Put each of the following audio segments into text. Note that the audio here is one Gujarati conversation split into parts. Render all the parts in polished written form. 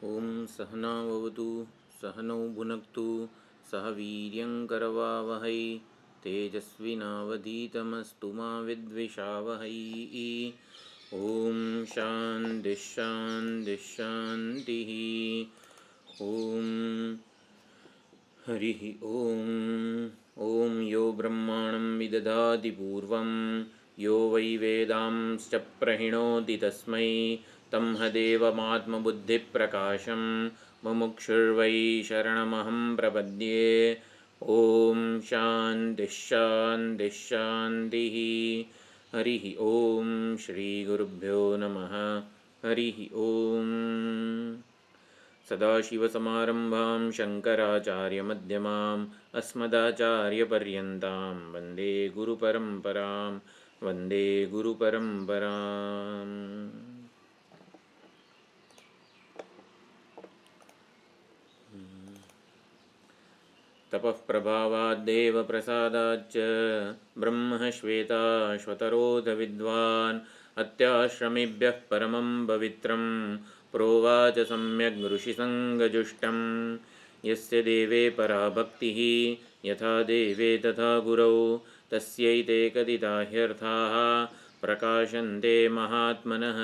ओम सहनाववतु सहनौ भुनक्तु सह वीर्यङ्करवावहै तेजस्विनावधीतमस्तु मा विद्विषावहै। ओम शान्तिः शान्तिः शान्तिः। ओम हरिः ओम। ओम यो ब्रह्माणं विदधाति पूर्वं यो वै वेदांश्च प्रहिणोति तस्मै तंहदेवमात्मबुद्धिप्रकाशं मुमुक्षुर्वै शरणमहं प्रपद्ये। ओम शान्तिः शान्तिः शान्तिः। हरिः ओम श्रीगुरुभ्यो नमः। हरिः ओम। सदाशिवसमारम्भां शङ्कराचार्यमध्यमाम् अस्मदाचार्यपर्यन्तां वन्दे गुरुपरम्परां वन्दे गुरुपरम्पराम्। तपः प्रभावाद्देव प्रसादाच्च ब्रह्मश्वेताश्वतरोऽथ विद्वान् अत्याश्रमेभ्यः परमं पवित्रं प्रोवाच सम्यग् ऋषिसङ्गजुष्टं। यस्य देवे परा भक्तिः यथा देवे तथा गुरौ तस्यैते कथिता ह्यर्थाः प्रकाशन्ते महात्मनः।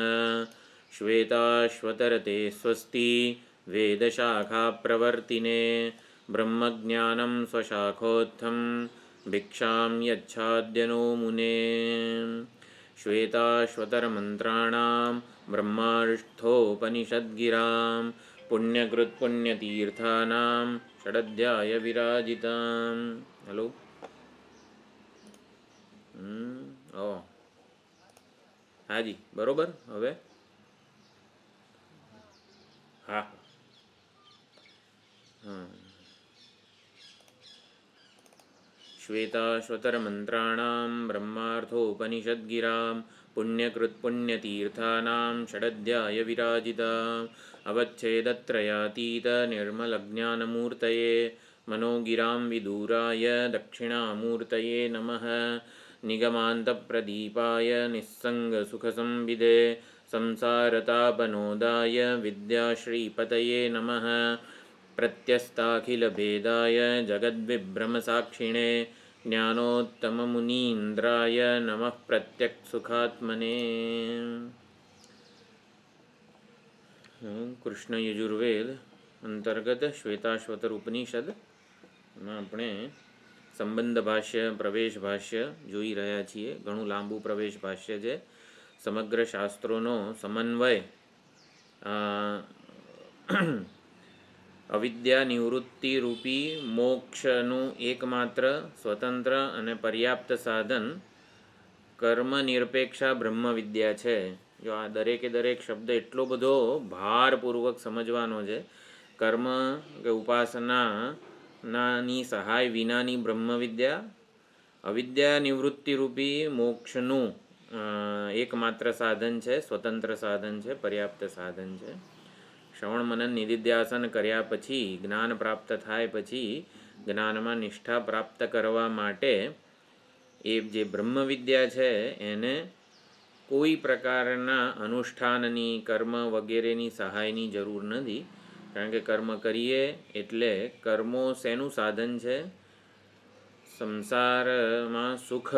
श्वेताश्वतरते स्वस्ति वेदशाखाप्रवर्तिने ब्रह्मज्ञानं स्वशाखोत्थं भिक्षां यच्छाद्यनो मुने। श्वेताश्वतरमन्त्राणां ब्रह्मार्थोपनिषद्गिरां पुण्यकृत्पुण्यतीर्थानां षडध्यायविराजितां। हलो હાજી બરોબર હવે હા श्वेताश्वतरमन्त्राणां ब्रह्मार्थोपनिषद्गिरां पुण्यकृत्पुण्यतीर्थानां षडध्यायविराजिताम् अवच्छेदत्रयातीतनिर्मलज्ञानमूर्तये मनोगिरां विदूराय दक्षिणामूर्तये नमः। निगमान्तप्रदीपाय निस्सङ्गसुखसंविदे संसारतापनोदाय विद्याश्रीपतये नमः। प्रत्यस्ताखिलभेदाय जगद्विभ्रमसाक्षिणे ज्ञानोत्तममुनीन्द्राय नमः प्रत्यक्सुखात्मने। કૃષ્ણ યજુર્વેદ અંતર્ગત શ્વેતાશ્વતર ઉપનિષદમાં આપણે સંબંધ ભાષ્ય પ્રવેશ ભાષ્ય જોઈ રહ્યા છીએ. ઘણું લાંબુ પ્રવેશ ભાષ્ય છે. સમગ્ર શાસ્ત્રોનો સમન્વય અવિદ્યા નિવૃત્તિ રૂપી મોક્ષનું એકમાત્ર સ્વતંત્ર અને પર્યાપ્ત સાધન કર્મ નિરપેક્ષા બ્રહ્મવિદ્યા છે. જો આ દરેકે દરેક શબ્દ એટલો બધો ભારપૂર્વક સમજવાનો છે. કર્મ કે ઉપાસનાની સહાય વિનાની બ્રહ્મવિદ્યા અવિદ્યા નિવૃત્તિ રૂપી મોક્ષનું એકમાત્ર સાધન છે, સ્વતંત્ર સાધન છે, પર્યાપ્ત સાધન છે. શ્રવણ મનન નિધિધ્યાસન કર્યા પછી જ્ઞાન પ્રાપ્ત થાય પછી જ્ઞાનમાં નિષ્ઠા પ્રાપ્ત કરવા માટે એ જે બ્રહ્મવિદ્યા છે એને કોઈ પ્રકારના અનુષ્ઠાનની કર્મ વગેરેની સહાયની જરૂર નથી. કારણ કે કર્મ કરીએ એટલે કર્મો શેનું સાધન છે? સંસારમાં સુખ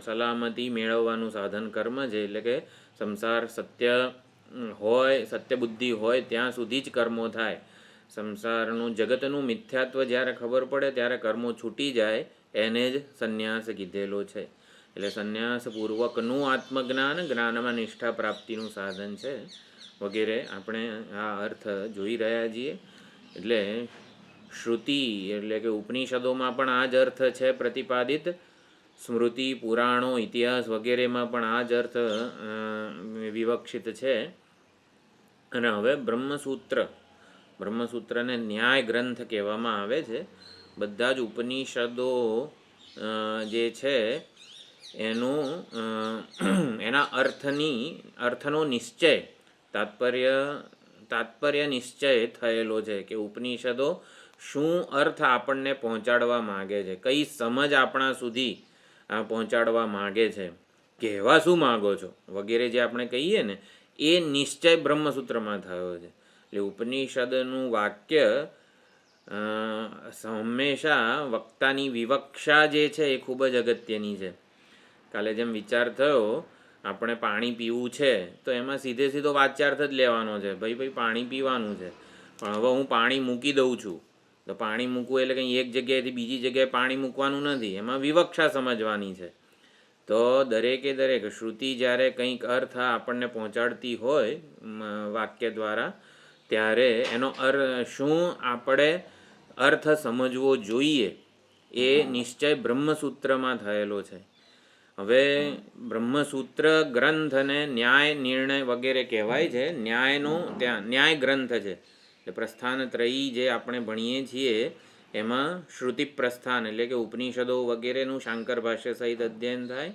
સલામતી મેળવવાનું સાધન કર્મ છે. એટલે કે સંસાર સત્ય હોય, સત્ય બુદ્ધિ હોય ત્યાં સુધી જ કર્મો થાય. સંસારનું જગતનું મિથ્યાત્વ જ્યારે ખબર પડે ત્યારે કર્મો છૂટી જાય એને જ સંન્યાસ કીધેલો છે. એટલે સંન્યાસપૂર્વકનું આત્મજ્ઞાન જ્ઞાનમાં નિષ્ઠા પ્રાપ્તિનું સાધન છે વગેરે આપણે આ અર્થ જોઈ રહ્યા છીએ. એટલે શ્રુતિ એટલે કે ઉપનિષદોમાં પણ આ જ અર્થ છે પ્રતિપાદિત. સ્મૃતિ પુરાણો ઇતિહાસ વગેરેમાં પણ આ જ અર્થ વિવક્ષિત છે. અને હવે બ્રહ્મસૂત્રને ન્યાય ગ્રંથ કહેવામાં આવે છે. બધા જ ઉપનિષદો જે છે એના અર્થનો નિશ્ચય તાત્પર્ય નિશ્ચય થયેલો છે કે ઉપનિષદો શું અર્થ આપણને પહોંચાડવા માગે છે, કઈ સમજ આપણા સુધી પહોંચાડવા માગે છે, કહેવા શું માગો છો વગેરે જે આપણે કહીએ ને એ નિશ્ચય બ્રહ્મસૂત્રમાં થયો છે. એટલે ઉપનિષદનું વાક્ય હંમેશા વક્તાની વિવક્ષા જે છે એ ખૂબ જ અગત્યની છે. કાલે જેમ વિચાર થયો આપણે પાણી પીવું છે તો એમાં સીધો વાચ્યાર્થ જ લેવાનો છે, ભાઈ પાણી પીવાનું છે, પણ હવે હું પાણી મૂકી દઉં છું તો પાણી મૂકવું એટલે કંઈ એક જગ્યાએથી બીજી જગ્યાએ પાણી મૂકવાનું નથી, એમાં વિવક્ષા સમજવાની છે. તો દરેક શ્રુતિ જ્યારે કંઈક અર્થ આપણને પહોંચાડતી હોય વાક્ય દ્વારા, ત્યારે એનો શું આપણે અર્થ સમજવો જોઈએ એ નિશ્ચય બ્રહ્મસૂત્રમાં થયેલો છે. હવે બ્રહ્મસૂત્ર ગ્રંથને ન્યાય નિર્ણય વગેરે કહેવાય છે. ન્યાયનો ત્યાં ન્યાય ગ્રંથ છે. એટલે પ્રસ્થાનત્રયી જે આપણે ભણીએ છીએ એમાં શ્રુતિ પ્રસ્થાન એટલે કે ઉપનિષદો વગેરેનું શાંકર ભાષ્ય સહિત અધ્યયન થાય,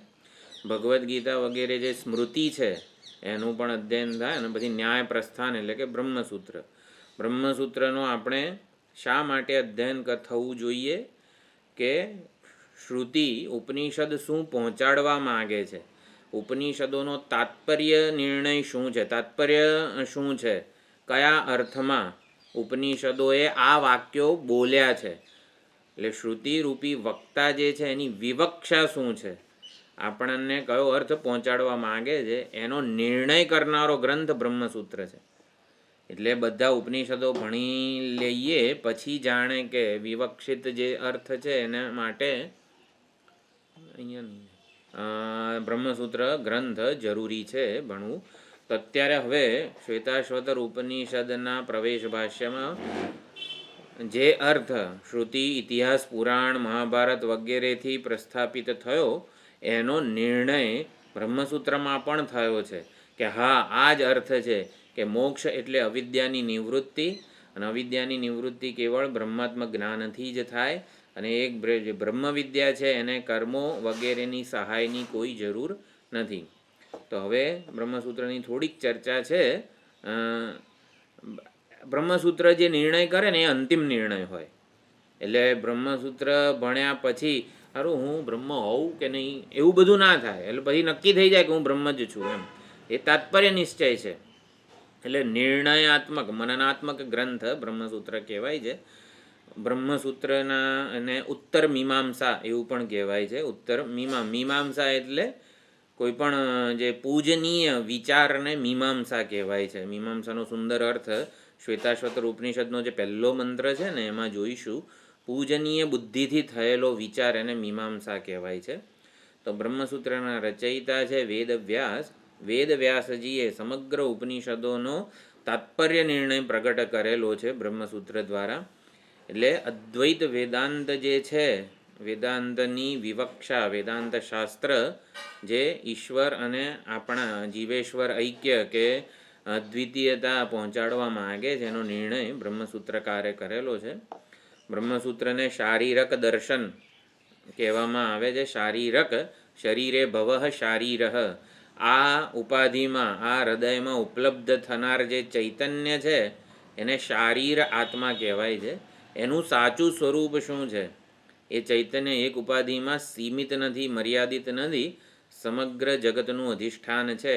ભગવદ્ ગીતા વગેરે જે સ્મૃતિ છે એનું પણ અધ્યયન થાય, અને પછી ન્યાય પ્રસ્થાન એટલે કે બ્રહ્મસૂત્ર. બ્રહ્મસૂત્રનો આપણે શા માટે અધ્યયન થવું જોઈએ કે શ્રુતિ ઉપનિષદ શું પહોંચાડવા માગે છે, ઉપનિષદોનો તાત્પર્ય નિર્ણય શું છે, તાત્પર્ય શું છે, કયા અર્થમાં ઉપનિષદોએ આ વાક્યો બોલ્યા છે. એટલે શ્રુતિરૂપી વક્તા જે છે એની વિવક્ષા શું છે, આપણને કયો અર્થ પહોંચાડવા માગે છે એનો નિર્ણય કરનારો ગ્રંથ બ્રહ્મસૂત્ર છે. એટલે બધા ઉપનિષદો ભણી લઈએ પછી જાણે કે વિવક્ષિત જે અર્થ છે એના માટે અહીંયા બ્રહ્મસૂત્ર ગ્રંથ જરૂરી છે ભણવું. તો અત્યારે હવે શ્વેતાશ્વતર ઉપનિષદના પ્રવેશ ભાષ્યમાં જે અર્થ શ્રુતિ, ઇતિહાસ, પુરાણ, મહાભારત વગેરેથી પ્રસ્થાપિત થયો એનો નિર્ણય બ્રહ્મસૂત્રમાં પણ થયો છે કે હા આ જ અર્થ છે કે મોક્ષ એટલે અવિદ્યાની નિવૃત્તિ, અને અવિદ્યાની નિવૃત્તિ કેવળ બ્રહ્માત્મક જ્ઞાનથી જ થાય, અને એક જે બ્રહ્મવિદ્યા છે એને કર્મો વગેરેની સહાયની કોઈ જરૂર નથી. તો હવે બ્રહ્મસૂત્રની થોડીક ચર્ચા છે. બ્રહ્મસૂત્ર જે નિર્ણય કરે ને એ અંતિમ નિર્ણય હોય. એટલે બ્રહ્મસૂત્ર ભણ્યા પછી સારું હું બ્રહ્મ હોઉં કે નહીં એવું બધું ના થાય, એટલે પછી નક્કી થઈ જાય કે હું બ્રહ્મ જ છું એમ, એ તાત્પર્ય નિશ્ચય છે. એટલે નિર્ણયાત્મક મનનાત્મક ગ્રંથ બ્રહ્મસૂત્ર કહેવાય છે. બ્રહ્મસૂત્રના અને ઉત્તર મીમાંસા એવું પણ કહેવાય છે. ઉત્તર મીમાંસા એટલે કોઈ પણ જે પૂજનીય વિચારને મીમાંસા કહેવાય છે. મીમાંસાનો સુંદર અર્થ શ્વેતાશ્વતર ઉપનિષદનો જે પહેલો મંત્ર છે ને એમાં જોઈશું, પૂજનીય બુદ્ધિથી થયેલો વિચાર એને મીમાંસા કહેવાય છે. તો બ્રહ્મસૂત્રના રચયિતા છે વેદવ્યાસ. વેદવ્યાસજીએ સમગ્ર ઉપનિષદોનો તાત્પર્ય નિર્ણય પ્રગટ કરેલો છે બ્રહ્મસૂત્ર દ્વારા. એટલે અદ્વૈત વેદાંત જે છે, વેદાંતની વિવક્ષા, વેદાંત શાસ્ત્ર જે ઈશ્વર અને આપણા જીવેશ્વર ઐક્ય કે અદ્વિતીયતા પહોંચાડવા માગે છે એનો નિર્ણય બ્રહ્મસૂત્રકારે કરેલો છે. બ્રહ્મસૂત્રને શારીરક દર્શન કહેવામાં આવે છે. શારીરક શરીરે ભવઃ શારીરઃ, આ ઉપાધિમાં આ હૃદયમાં ઉપલબ્ધ થનાર જે ચૈતન્ય છે એને શારીર આત્મા કહેવાય છે. એનું સાચું સ્વરૂપ શું છે, એ ચૈતન્ય એક ઉપાધિમાં સીમિત નથી, મર્યાદિત નથી, સમગ્ર જગતનું અધિષ્ઠાન છે.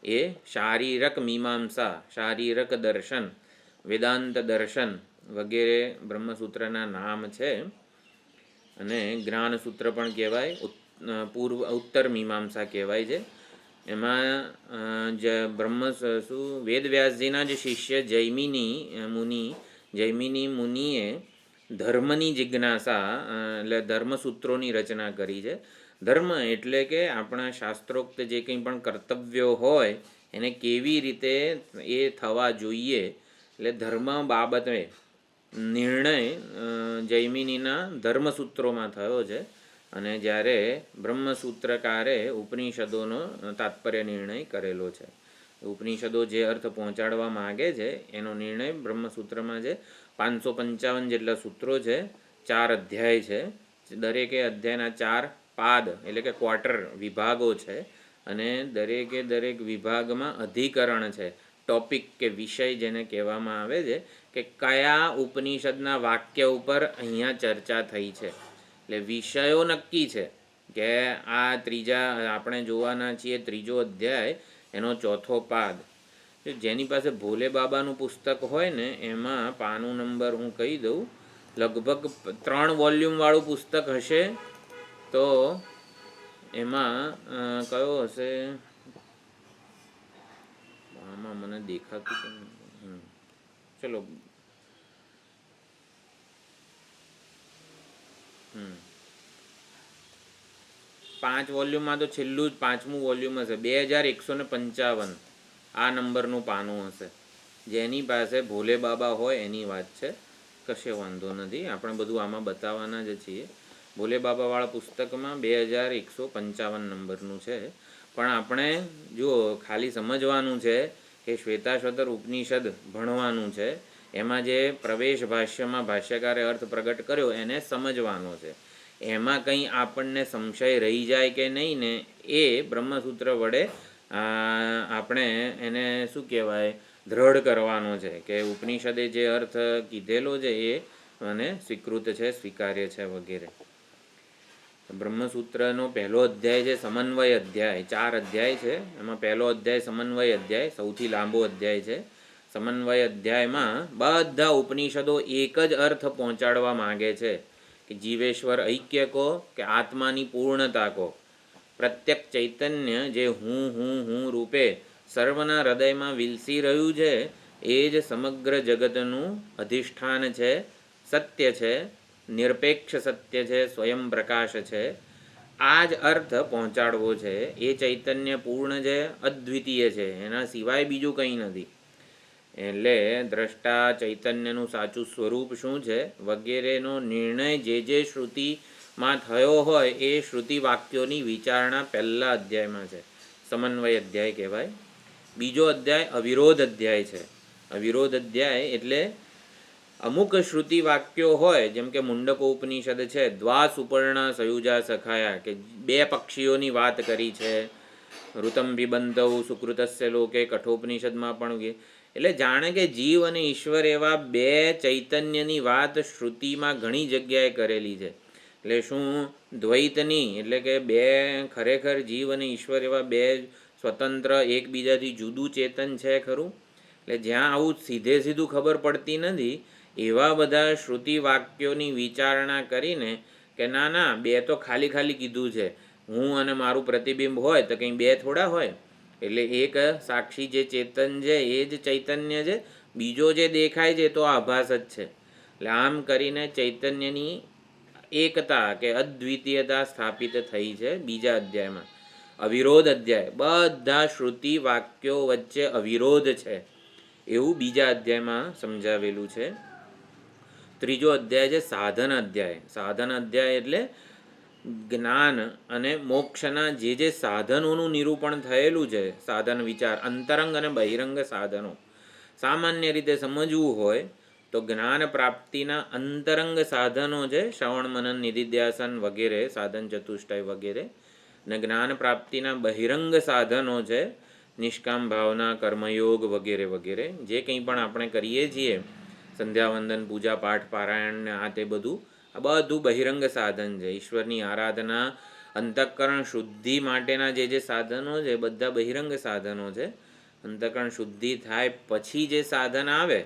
એ શારીરક મીમાંસા, શારીરક દર્શન, વેદાંત દર્શન વગેરે બ્રહ્મસૂત્રના નામ છે. અને જ્ઞાનસૂત્ર પણ કહેવાય, ઉત્તર મીમાંસા કહેવાય છે. એમાં વેદવ્યાસજીના જે શિષ્ય જૈમિની મુનિએ ધર્મની જિજ્ઞાસા એટલે ધર્મસૂત્રોની રચના કરી છે. ધર્મ એટલે કે આપણા શાસ્ત્રોક્ત જે કંઈ પણ કર્તવ્યો હોય એને કેવી રીતે એ થવા જોઈએ, એટલે ધર્મ બાબતે નિર્ણય જૈમિનીના ધર્મસૂત્રોમાં થયો છે. અને જ્યારે બ્રહ્મસૂત્રકારે ઉપનિષદોનો તાત્પર્ય નિર્ણય કરેલો છે. ઉપનિષદો જે અર્થ પહોંચાડવા માગે છે એનો નિર્ણય બ્રહ્મસૂત્રમાં છે. 555 જેટલા સૂત્રો છે, 4 અધ્યાય છે, દરેકે અધ્યાયના 4 પાદ એટલે કે ક્વાર્ટર વિભાગો છે, અને દરેકે દરેક વિભાગમાં અધિકરણ છે, ટોપિક કે વિષય જેને કહેવામાં આવે છે કે કયા ઉપનિષદના વાક્ય ઉપર અહીંયા ચર્ચા થઈ છે. એટલે વિષયો નક્કી છે કે આ આપણે જોવાના છીએ ત્રીજો અધ્યાય એનો ચોથો પાદ. જેની પાસે ભોલે બાબાનું પુસ્તક હોય ને એમાં પાનું નંબર હું કહી દઉં, લગભગ 3 વોલ્યુમવાળું પુસ્તક હશે. તો એમાં કયો હશે, આમાં મને દેખાતું ચલો 5 વોલ્યુમમાં તો છેલ્લું જ 5મું વોલ્યુમ હશે, 2155 આ નંબરનું પાનું હશે. જેની પાસે ભોલે બાબા હોય એની વાત છે, કશે વાંધો નથી, આપણે બધું આમાં બતાવવાના જ છીએ. ભોલે બાબાવાળા પુસ્તકમાં 2155 નંબરનું છે. પણ આપણે જુઓ ખાલી સમજવાનું છે કે શ્વેતાશ્વતર ઉપનિષદ ભણવાનું છે, એમાં જે પ્રવેશ ભાષ્યમાં ભાષ્યકારે અર્થ પ્રગટ કર્યો એને સમજવાનો છે. એમાં કંઈ આપણને સંશય રહી જાય કે નહીં ને એ બ્રહ્મસૂત્ર વડે આપણે એને શું કહેવાય દ્રઢ કરવાનો છે કે ઉપનિષદે જે અર્થ કીધેલો છે એ મને સ્વીકૃત છે, સ્વીકાર્ય છે વગેરે. બ્રહ્મસૂત્રનો પહેલો અધ્યાય છે સમન્વય અધ્યાય, 4 અધ્યાય છે. એમાં પહેલો અધ્યાય સમન્વય અધ્યાય સૌથી લાંબો અધ્યાય છે. સમન્વય અધ્યાયમાં બધા ઉપનિષદો એક જ અર્થ પહોંચાડવા માગે છે કે જીવેશ્વર ઐક્ય કહો કે આત્માની પૂર્ણતા કહો, પ્રત્યેક ચૈતન્ય જે હું રૂપે સર્વના હૃદયમાં વિલસી રહ્યું છે એ જ સમગ્ર જગતનું અધિષ્ઠાન છે, સત્ય છે, નિરપેક્ષ સત્ય છે, સ્વયં પ્રકાશ છે. આ જ અર્થ પહોંચાડવો છે. એ ચૈતન્ય પૂર્ણ છે, અદ્વિતીય છે, એના સિવાય બીજું કંઈ નથી. એટલે દ્રષ્ટા ચૈતન્યનું સાચું સ્વરૂપ શું છે વગેરેનો નિર્ણય જે શ્રુતિમાં થયો હોય એ શ્રુતિ વાક્યોની વિચારણા પહેલા અધ્યાયમાં છે, સમન્વય અધ્યાય કહેવાય. બીજો અધ્યાય અવિરોધ અધ્યાય છે. અવિરોધ અધ્યાય એટલે અમુક શ્રુતિ વાક્યો હોય, જેમ કે મુંડકો ઉપનિષદ છે, દ્વા સુપર્ણા સયુજા સખાયા, કે 2 પક્ષીઓની વાત કરી છે. ઋતમ વિબંધવ સુકૃતસ્ય લોકે કઠોપનિષદમાં પણ. એટલે જાણે કે જીવ અને ઈશ્વર એવા 2 ચૈતન્યની વાત શ્રુતિમાં ઘણી જગ્યાએ કરેલી છે. એટલે શું દ્વૈતની, એટલે કે 2 ખરેખર જીવ અને ઈશ્વર એવા 2 સ્વતંત્ર એકબીજાથી જુદું ચેતન છે ખરું? એટલે જ્યાં આવું સીધું ખબર પડતી નથી એવા બધા શ્રુતિ વાક્યોની વિચારણા કરીને કે ના 2 તો ખાલી કીધું છે, હું અને મારું પ્રતિબિંબ હોય તો કંઈ 2 થોડા હોય. એટલે એક સાક્ષી જે ચેતન છે એ જ ચૈતન્ય છે, બીજો જે દેખાય છે તો આભાસ જ છે. એટલે આમ કરીને ચૈતન્યની એકતા કે અદ્વિતીયતા સ્થાપિત થઈ છે બીજા અધ્યાયમાં. અવિરોધ અધ્યાય, બધા શ્રુતિ વાક્યો વચ્ચે અવિરોધ છે એવું બીજા અધ્યાયમાં સમજાવેલું છે. ત્રીજો અધ્યાય છે સાધન અધ્યાય. સાધન અધ્યાય એટલે જ્ઞાન અને મોક્ષના જે સાધનોનું નિરૂપણ થયેલું છે, સાધન વિચાર, અંતરંગ અને બહિરંગ સાધનો. સામાન્ય રીતે સમજવું હોય તો જ્ઞાન પ્રાપ્તિના અંતરંગ સાધનો છે શ્રવણ મનન નિધિધ્યાસન વગેરે, સાધન ચતુષ્ટય વગેરે. ને જ્ઞાન પ્રાપ્તિના બહિરંગ સાધનો છે નિષ્કામ ભાવના, કર્મયોગ વગેરે વગેરે. જે કંઈ પણ આપણે કરીએ છીએ, સંધ્યાવંદન, પૂજા પાઠ પારાયણ ને આ તે બધું, આ બધું બહિરંગ સાધન છે. ઈશ્વરની આરાધના, અંતઃકરણ શુદ્ધિ માટેના જે સાધનો છે બધા બહિરંગ સાધનો છે. અંતઃકરણ શુદ્ધિ થાય પછી જે સાધન આવે,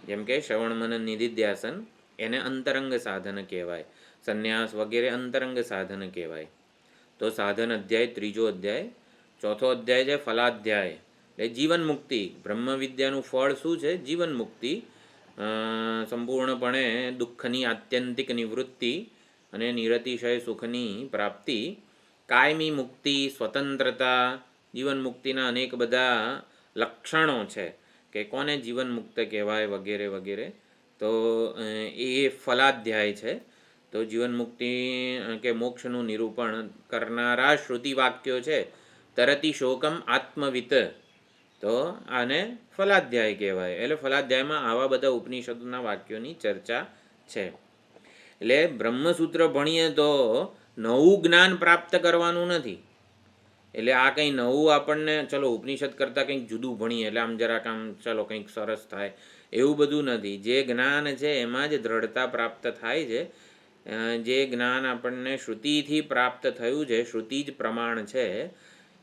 જેમ કે શ્રવણ મનન નિધિધ્યાસન, એને અંતરંગ સાધન કહેવાય. સંન્યાસ વગેરે અંતરંગ સાધન કહેવાય. તો સાધન અધ્યાય ત્રીજો અધ્યાય. ચોથો અધ્યાય છે ફલાધ્યાય, એટલે જીવન મુક્તિ. બ્રહ્મ વિદ્યાનું ફળ શું છે? જીવન મુક્તિ, સંપૂર્ણપણે દુઃખની આત્યંતિક નિવૃત્તિ અને નિરતિશય સુખની પ્રાપ્તિ, કાયમી મુક્તિ, સ્વતંત્રતા. જીવન મુક્તિના અનેક બધા લક્ષણો છે કે કોને જીવન મુક્ત કહેવાય વગેરે વગેરે. તો એ ફલાધ્યાય છે. તો જીવન મુક્તિ કે મોક્ષનું નિરૂપણ કરનારા શ્રુતિ વાક્યો છે. તરતી શોકમ આત્મવિત, તો આને ફલાધ્યાય કહેવાય. એટલે ફલાધ્યાયમાં આવા બધા ઉપનિષદોના વાક્યોની ચર્ચા છે. એટલે બ્રહ્મસૂત્ર ભણીએ તો નવું જ્ઞાન પ્રાપ્ત કરવાનું નથી. એટલે આ કંઈ નવું આપણને ચલો ઉપનિષદ કરતાં કંઈક જુદું ભણીએ એટલે આમ જરાક આમ ચલો કંઈક સરસ થાય એવું બધું નથી. જે જ્ઞાન છે એમાં જ દ્રઢતા પ્રાપ્ત થાય છે. જે જ્ઞાન આપણને શ્રુતિથી પ્રાપ્ત થયું છે, શ્રુતિ જ પ્રમાણ છે,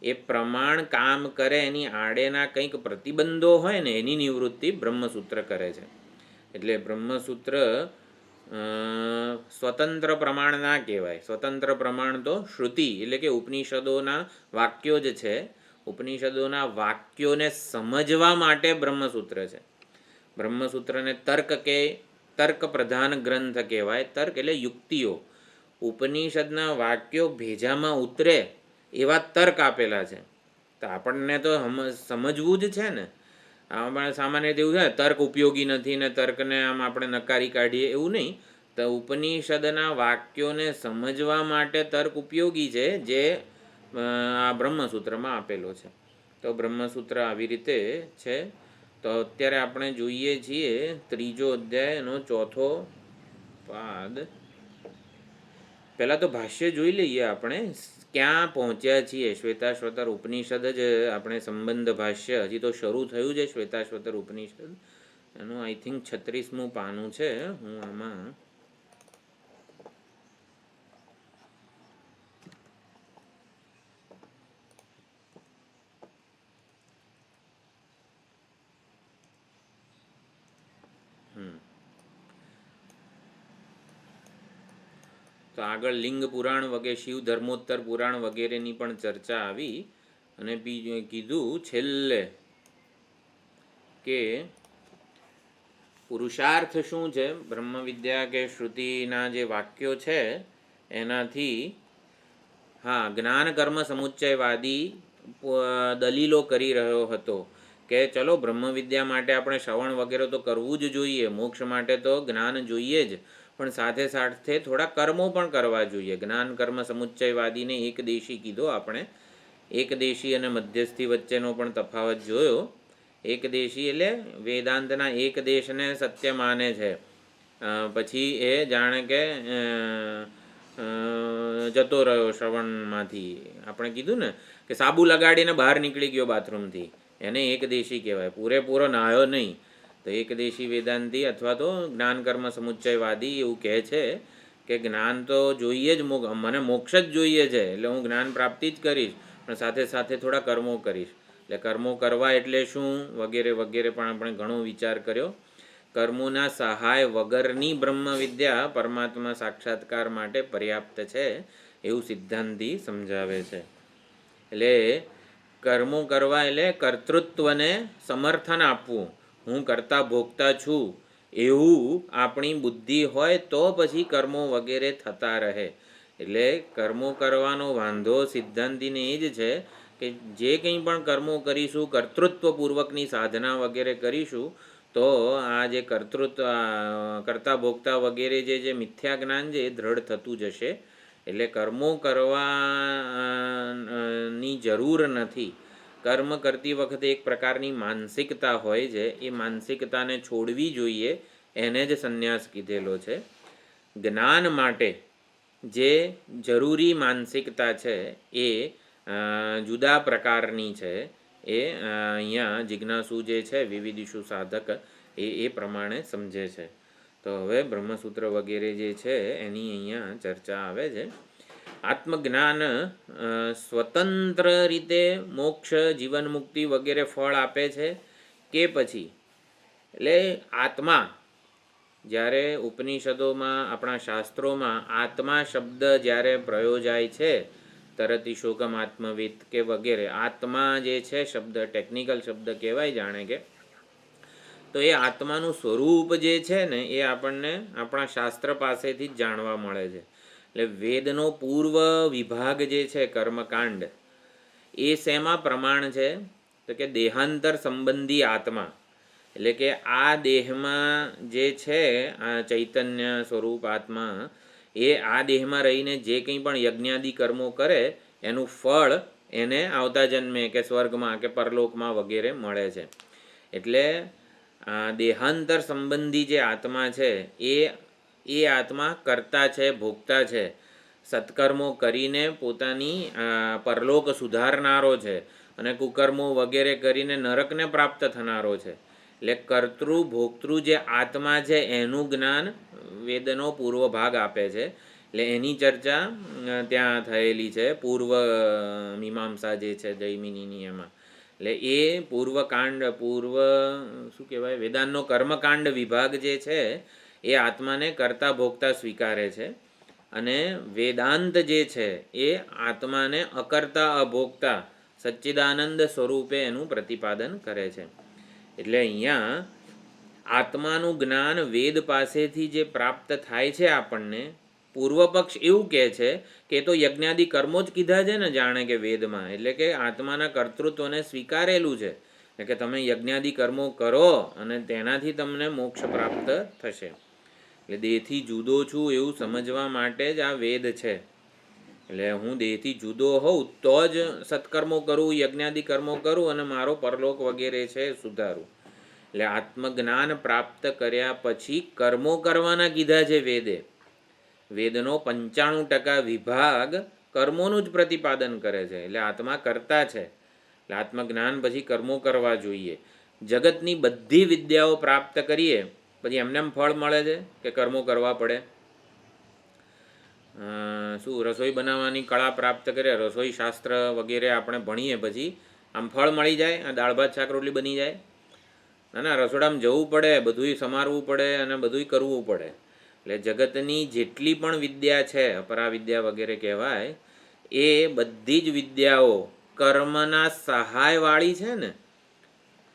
એ પ્રમાણ કામ કરે એની આડેના કંઈક પ્રતિબંધો હોય ને એની નિવૃત્તિ બ્રહ્મસૂત્ર કરે છે. એટલે બ્રહ્મસૂત્ર સ્વતંત્ર પ્રમાણ ના કહેવાય. સ્વતંત્ર પ્રમાણ તો શ્રુતિ એટલે કે ઉપનિષદોના વાક્યો જ છે. ઉપનિષદોના વાક્યોને સમજવા માટે બ્રહ્મસૂત્ર છે. બ્રહ્મસૂત્રને તર્ક પ્રધાન ગ્રંથ કહેવાય. તર્ક એટલે યુક્તિઓ. ઉપનિષદના વાક્યો ભેજામાં ઉતરે એવા તર્ક આપેલા છે. તો આપણને તો સમજવું જ છે ને. આમાં સામાન્ય રીતે એવું છે તર્ક ઉપયોગી નથી ને તર્કને આમ આપણે નકારી કાઢીએ એવું નહીં. તો ઉપનિષદના વાક્યોને સમજવા માટે તર્ક ઉપયોગી છે, જે આ બ્રહ્મસૂત્રમાં આપેલો છે. તો બ્રહ્મસૂત્ર આવી રીતે છે. તો અત્યારે આપણે જોઈએ છીએ 3જો અધ્યાયનો 4થો પાદ. પહેલાં તો ભાષ્ય જોઈ લઈએ આપણે ક્યાં પહોંચ્યા છીએ. શ્વેતાશ્વતર ઉપનિષદ જ આપણે સંબંધ ભાષ્ય હજી તો શરૂ થયું છે. શ્વેતાશ્વતર ઉપનિષદ એનું આઈ થિંક 36મું પાનું છે. હું આમાં તો આગળ લિંગ પુરાણ વગેરે શિવ ધર્મોત્તર પુરાણ વગેરેની પણ ચર્ચા આવી. અને બીજું કીધું છેલ્લે કે પુરુષાર્થ શું છે. બ્રહ્મ વિદ્યા કે શ્રુતિના જે વાક્યો છે એનાથી જ્ઞાન કર્મ સમુચ્ચયવાદી દલીલો કરી રહ્યો હતો કે ચલો બ્રહ્મ વિદ્યા માટે આપણે શ્રવણ વગેરે તો કરવું જ જોઈએ, મોક્ષ માટે તો જ્ઞાન જોઈએ જ, પણ સાથે સાથે થોડા કર્મો પણ કરવા જોઈએ. જ્ઞાન કર્મ સમુચ્ચયવાદીને એકદેશી કીધો આપણે. એકદેશી અને મધ્યસ્થી વચ્ચેનો પણ તફાવત જોયો. એકદેશી એટલે વેદાંતના એક દેશને સત્ય માને છે, પછી એ જાણે કે જતો રહ્યો શ્રવણમાંથી. આપણે કીધું ને કે સાબુ લગાડીને બહાર નીકળી ગયો બાથરૂમથી, એને એકદેશી કહેવાય. પૂરેપૂરો નાહ્યો નહીં. તો એકદેશી વેદાંતી અથવા તો જ્ઞાન કર્મ સમુચ્ચયવાદી એવું કહે છે કે જ્ઞાન તો જોઈએ જ, મને મોક્ષ જ જોઈએ છે, એટલે હું જ્ઞાન પ્રાપ્તિ જ કરીશ, પણ સાથે સાથે થોડા કર્મો કરીશ. એટલે કર્મો કરવા એટલે શું વગેરે વગેરે પણ આપણે ઘણો વિચાર કર્યો. કર્મોના સહાય વગરની બ્રહ્મ વિદ્યા પરમાત્મા સાક્ષાત્કાર માટે પર્યાપ્ત છે એવું સિદ્ધાંતી સમજાવે છે. એટલે કર્મો કરવા એટલે કર્તૃત્વને સમર્થન આપવું. હું કરતા ભોગતા છું એવું આપણી બુદ્ધિ હોય તો પછી કર્મો વગેરે થતા રહે. એટલે કર્મો કરવાનો વાંધો સિદ્ધાંતીને એ જ છે કે જે કંઈ પણ કર્મો કરીશું, કર્તૃત્વપૂર્વકની સાધના વગેરે કરીશું, તો આ જે કરતા ભોગતા વગેરે જે મિથ્યા જ્ઞાન છે એ દ્રઢ થતું જશે. એટલે કર્મો કરવાની જરૂર નથી. કર્મ કરતી વખતે એક પ્રકારની માનસિકતા હોય છે, એ માનસિકતાને છોડવી જોઈએ, એને જ સંન્યાસ કીધેલો છે. જ્ઞાન માટે જે જરૂરી માનસિકતા છે એ જુદા પ્રકારની છે. એ અહીંયા જિજ્ઞાસુ જે છે વિવિધિષુ સાધક એ પ્રમાણે સમજે છે. તો હવે બ્રહ્મસૂત્ર વગેરે જે છે એની અહીંયા ચર્ચા આવે છે. આત્મજ્ઞાન સ્વતંત્ર રીતે મોક્ષ, જીવન મુક્તિ વગેરે ફળ આપે છે કે પછી? એટલે આત્મા જ્યારે ઉપનિષદોમાં આપણા શાસ્ત્રોમાં આત્મા શબ્દ જ્યારે પ્રયોજાય છે, તરતી શોકમ આત્મવિત કે વગેરે, આત્મા જે છે શબ્દ ટેકનિકલ શબ્દ કહેવાય જાણે કે, તો એ આત્માનું સ્વરૂપ જે છે ને એ આપણને આપણા શાસ્ત્ર પાસેથી જ જાણવા મળે છે. એટલે વેદનો પૂર્વ વિભાગ જે છે કર્મકાંડ, એ શેમાં પ્રમાણ છે? તો કે દેહાંતર સંબંધી આત્મા. એટલે કે આ દેહમાં જે છે આ ચૈતન્ય સ્વરૂપ આત્મા, એ આ દેહમાં રહીને જે કંઈ પણ યજ્ઞાદિ કર્મો કરે એનું ફળ એને આવતા જન્મે કે સ્વર્ગમાં કે પરલોકમાં વગેરે મળે છે. એટલે દેહાંતર સંબંધી જે આત્મા છે એ આત્મા કરતા છે, ભોગતા છે, સત્કર્મો કરીને પોતાની પરલોક સુધારનારો છે, અને કુકર્મો વગેરે કરીને નરકને પ્રાપ્ત થનારો છે. એટલે કર્તૃ ભોક્તૃ જે આત્મા છે એનું જ્ઞાન વેદનો પૂર્વ ભાગ આપે છે. એટલે એની ચર્ચા ત્યાં થયેલી છે પૂર્વ મીમાંસા જે છે જૈમિનીની એમાં. એટલે એ પૂર્વ શું કહેવાય વેદાંતનો કર્મકાંડ વિભાગ જે છે એ આત્માને કરતા ભોગતા સ્વીકારે છે, અને વેદાંત જે છે એ આત્માને અકર્તા અભોગતા સચ્ચિદાનંદ સ્વરૂપે એનું પ્રતિપાદન કરે છે. એટલે અહીંયા આત્માનું જ્ઞાન વેદ પાસેથી જે પ્રાપ્ત થાય છે આપણને, પૂર્વ પક્ષ એવું કહે છે કે એ તો યજ્ઞાદિ કર્મો જ કીધા છે ને જાણે કે વેદમાં, એટલે કે આત્માના કર્તૃત્વને સ્વીકારેલું છે કે તમે યજ્ઞાદિ કર્મો કરો અને તેનાથી તમને મોક્ષ પ્રાપ્ત થશે. એટલે દેહથી જુદો છું એવું સમજવા માટે જ આ વેદ છે. એટલે હું દેહથી જુદો હોઉં તો જ સત્કર્મો કરું, યજ્ઞાદિ કર્મો કરું અને મારો પરલોક વગેરે છે સુધારું. એટલે આત્મજ્ઞાન પ્રાપ્ત કર્યા પછી કર્મો કરવાના કીધા છે વેદે. વેદનો 95% વિભાગ કર્મોનું જ પ્રતિપાદન કરે છે. એટલે આત્મા કરતા છે, એટલે આત્મજ્ઞાન પછી કર્મો કરવા જોઈએ. જગતની બધી વિદ્યાઓ પ્રાપ્ત કરીએ પછી એમને એમ ફળ મળે છે કે કર્મો કરવા પડે? શું રસોઈ બનાવવાની કળા પ્રાપ્ત કરીએ, રસોઈ શાસ્ત્ર વગેરે આપણે ભણીએ પછી આમ ફળ મળી જાય, આ દાળ ભાત શાક રોટલી બની જાય? ના, રસોડામાં જવું પડે, બધુંય સમારવું પડે અને બધુંય કરવું પડે. એટલે જગતની જેટલી પણ વિદ્યા છે, અપરાવિદ્યા વગેરે કહેવાય, એ બધી જ વિદ્યાઓ કર્મના સહાયવાળી છે ને,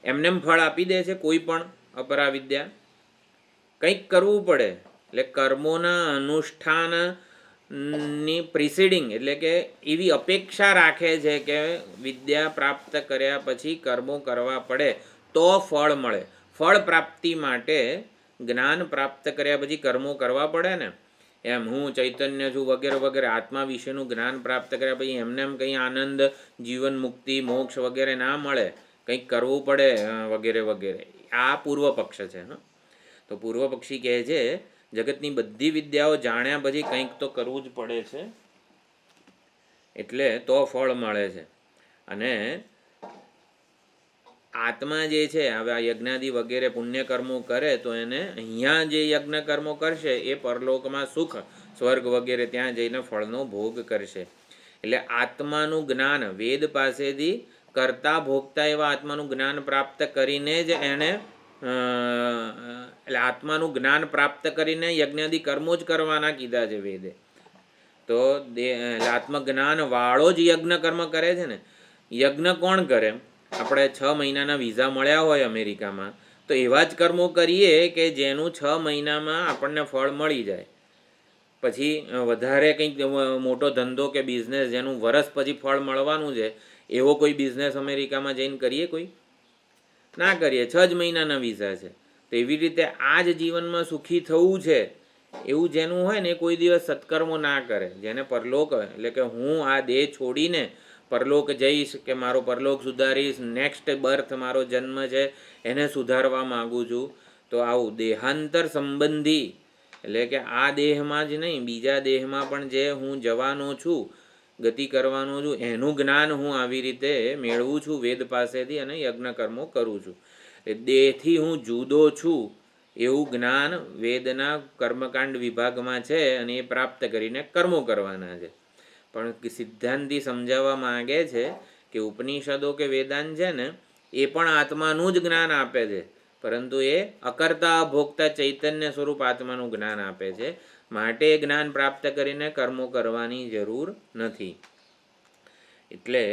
એમને ફળ આપી દે છે કોઈ પણ અપરાવિદ્યા? કંઈક કરવું પડે. એટલે કર્મોના અનુષ્ઠાનની પ્રિસીડિંગ, એટલે કે એવી અપેક્ષા રાખે છે કે વિદ્યા પ્રાપ્ત કર્યા પછી કર્મો કરવા પડે તો ફળ મળે. ફળ પ્રાપ્તિ માટે જ્ઞાન પ્રાપ્ત કર્યા પછી કર્મો કરવા પડે ને. એમ હું ચૈતન્ય છું વગેરે વગેરે આત્મા વિશેનું જ્ઞાન પ્રાપ્ત કર્યા પછી એમને એમ કંઈ આનંદ, જીવન મુક્તિ, મોક્ષ વગેરે ના મળે, કંઈક કરવું પડે વગેરે વગેરે. આ પૂર્વ પક્ષ છે. તો પૂર્વ પક્ષી કહે છે જગતની બધી વિદ્યાઓ જાણ્યા પછી કંઈક તો કરવું જ પડે છે, એટલે તો ફળ મળે છે. અને આત્મા જે છે હવે આ યજ્ઞાદિ વગેરે પુણ્યકર્મો કરે તો એને અહીંયા જે યજ્ઞ કર્મો કરશે એ પરલોકમાં સુખ, સ્વર્ગ વગેરે ત્યાં જઈને ફળનો ભોગ કરશે. એટલે આત્માનું જ્ઞાન વેદ પાસેથી કરતા ભોગતા એવા આત્માનું જ્ઞાન પ્રાપ્ત કરીને જ એને એટલે આત્માનું જ્ઞાન પ્રાપ્ત કરીને યજ્ઞાદિ કર્મો જ કરવાના કીધા છે વેદે. તો આત્મજ્ઞાન વાળો જ યજ્ઞ કર્મ કરે છે ને. યજ્ઞ કોણ કરે? આપણે 6 મહિનાના વિઝા મળ્યા હોય અમેરિકામાં તો એવા જ કર્મો કરીએ કે જેનું 6 મહિનામાં આપણને ફળ મળી જાય. પછી વધારે કંઈક મોટો ધંધો કે બિઝનેસ જેનું વરસ પછી ફળ મળવાનું છે એવો કોઈ બિઝનેસ અમેરિકામાં જઈને કરીએ? કોઈ ના કરીએ. 6 જ મહિનાના વિઝા છે. તો એવી રીતે આ જ જીવનમાં સુખી થવું છે એવું જેનું હોય ને એ કોઈ દિવસ સત્કર્મો ના કરે. જેને પરલોક એટલે કે હું આ દેહ છોડીને પરલોક જઈશ, કે મારો પરલોક સુધારીશ, નેક્સ્ટ બર્થ મારો જન્મ છે એને સુધારવા માગું છું, તો આવું દેહાંતર સંબંધી એટલે કે આ દેહમાં જ નહીં બીજા દેહમાં પણ જે હું જવાનો છું, ગતિ કરવાનો છું, એનું જ્ઞાન હું આવી રીતે મેળવું છું વેદ પાસેથી અને યજ્ઞ કર્મો કરું છું. દેહથી હું જુદો છું એવું જ્ઞાન વેદના કર્મકાંડ વિભાગમાં છે અને એ પ્રાપ્ત કરીને કર્મો કરવાના છે. પણ સિદ્ધાંતિ સમજાવવા માંગે છે કે ઉપનિષદો કે વેદાંત છે ને એ પણ આત્માનું જ જ્ઞાન આપે છે, પરંતુ એ અકર્તા ભોગતા ચૈતન્ય સ્વરૂપ આત્માનું જ્ઞાન આપે છે. માટે જ્ઞાન પ્રાપ્ત કરીને કર્મો કરવાની જરૂર નથી. એટલે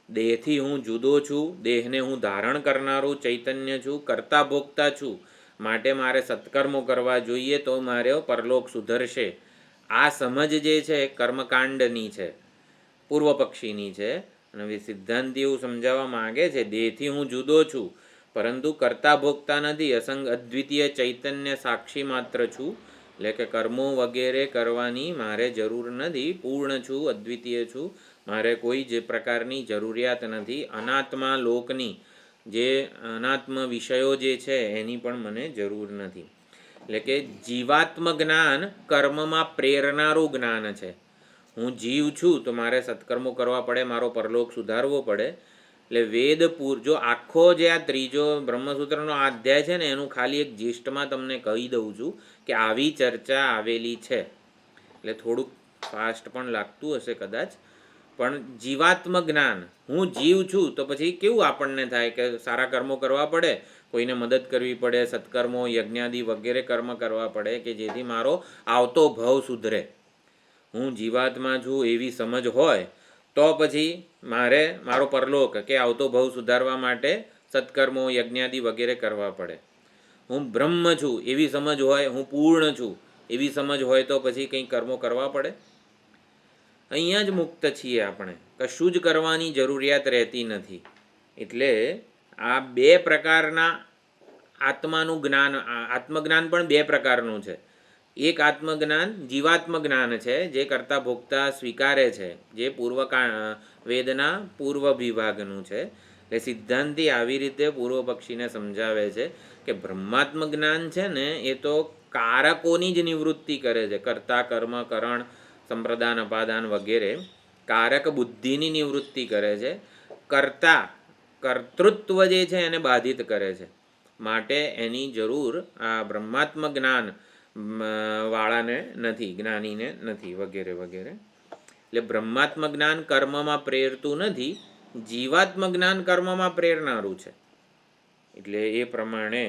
દેહથી હું જુદો છું, દેહને હું ધારણ કરનારું ચૈતન્ય છું, કરતા ભોગતા છું, માટે મારે સત્કર્મો કરવા જોઈએ તો મારે પરલોક સુધરશે. આ સમજ જે છે કર્મકાંડની છે, પૂર્વ પક્ષીની છે. અને સિદ્ધાંતિ એવું સમજાવવા માંગે છે દેહથી હું જુદો છું પરંતુ કરતા ભોગતા નથી, અસંગ અદ્વિતીય ચૈતન્ય સાક્ષી માત્ર છું. એટલે કે કર્મો વગેરે કરવાની મારે જરૂર નથી, પૂર્ણ છું, અદ્વિતીય છું, મારે કોઈ જ પ્રકારની જરૂરિયાત નથી. અનાત્મા લોકની જે અનાત્મ વિષયો જે છે એની પણ મને જરૂર નથી. એટલે કે જીવાત્મ જ્ઞાન કર્મમાં પ્રેરનારું જ્ઞાન છે. હું જીવ છું તો મારે સત્કર્મો કરવા પડે, મારો પરલોક સુધારવો પડે. એટલે વેદપુર જો આખો જે આ ત્રીજો બ્રહ્મસૂત્રનો અધ્યાય છે ને એનું ખાલી એક જીસ્ટમાં તમને કહી દઉં છું કે આવી ચર્ચા આવેલી છે. એટલે થોડુંક ફાસ્ટ પણ લાગતું હશે કદાચ, પણ જીવાત્મ જ્ઞાન, હું જીવ છું તો પછી કેવું આપણને થાય કે સારા કર્મો કરવા પડે, કોઈને મદદ કરવી પડે, સત્કર્મો યજ્ઞાદિ વગેરે કર્મ કરવા પડે કે જેથી મારો આવતો ભવ સુધરે. હું જીવાત્મા છું એવી સમજ હોય તો પછી મારે મારો પરલોક કે આવતો ભવ સુધારવા માટે સત્કર્મો યજ્ઞાદિ વગેરે કરવા પડે. હું બ્રહ્મ છું એવી સમજ હોય, હું પૂર્ણ છું એવી સમજ હોય તો પછી કંઈ કર્મો કરવા પડે. અહીંયા જ મુક્ત છીએ આપણે, કશું જ કરવાની જરૂરિયાત રહેતી નથી. એટલે આ બે પ્રકારના આત્માનું જ્ઞાન, આત્મજ્ઞાન પણ બે પ્રકારનું છે. એક આત્મજ્ઞાન જીવાત્મ જ્ઞાન છે, જે કરતા ભોગતા સ્વીકારે છે, જે વેદના પૂર્વ વિભાગનું છે. એટલે સિદ્ધાંતિ આવી રીતે પૂર્વ પક્ષીને સમજાવે છે કે બ્રહ્માત્મ જ્ઞાન છે ને એ તો કારકોની જ નિવૃત્તિ કરે છે. કર્તા કર્મ કરણ સંપ્રદાન અપાદાન વગેરે કારક બુદ્ધિની નિવૃત્તિ કરે છે. કર્તૃત્વ જે છે એને બાધિત કરે છે. માટે એની જરૂર આ બ્રહ્માત્મ જ્ઞાન વાળાને નથી, જ્ઞાનીને નથી વગેરે વગેરે. એટલે બ્રહ્માત્મ જ્ઞાન કર્મમાં પ્રેરતું નથી, જીવાત્મ જ્ઞાન કર્મમાં પ્રેરનારું છે. એટલે એ પ્રમાણે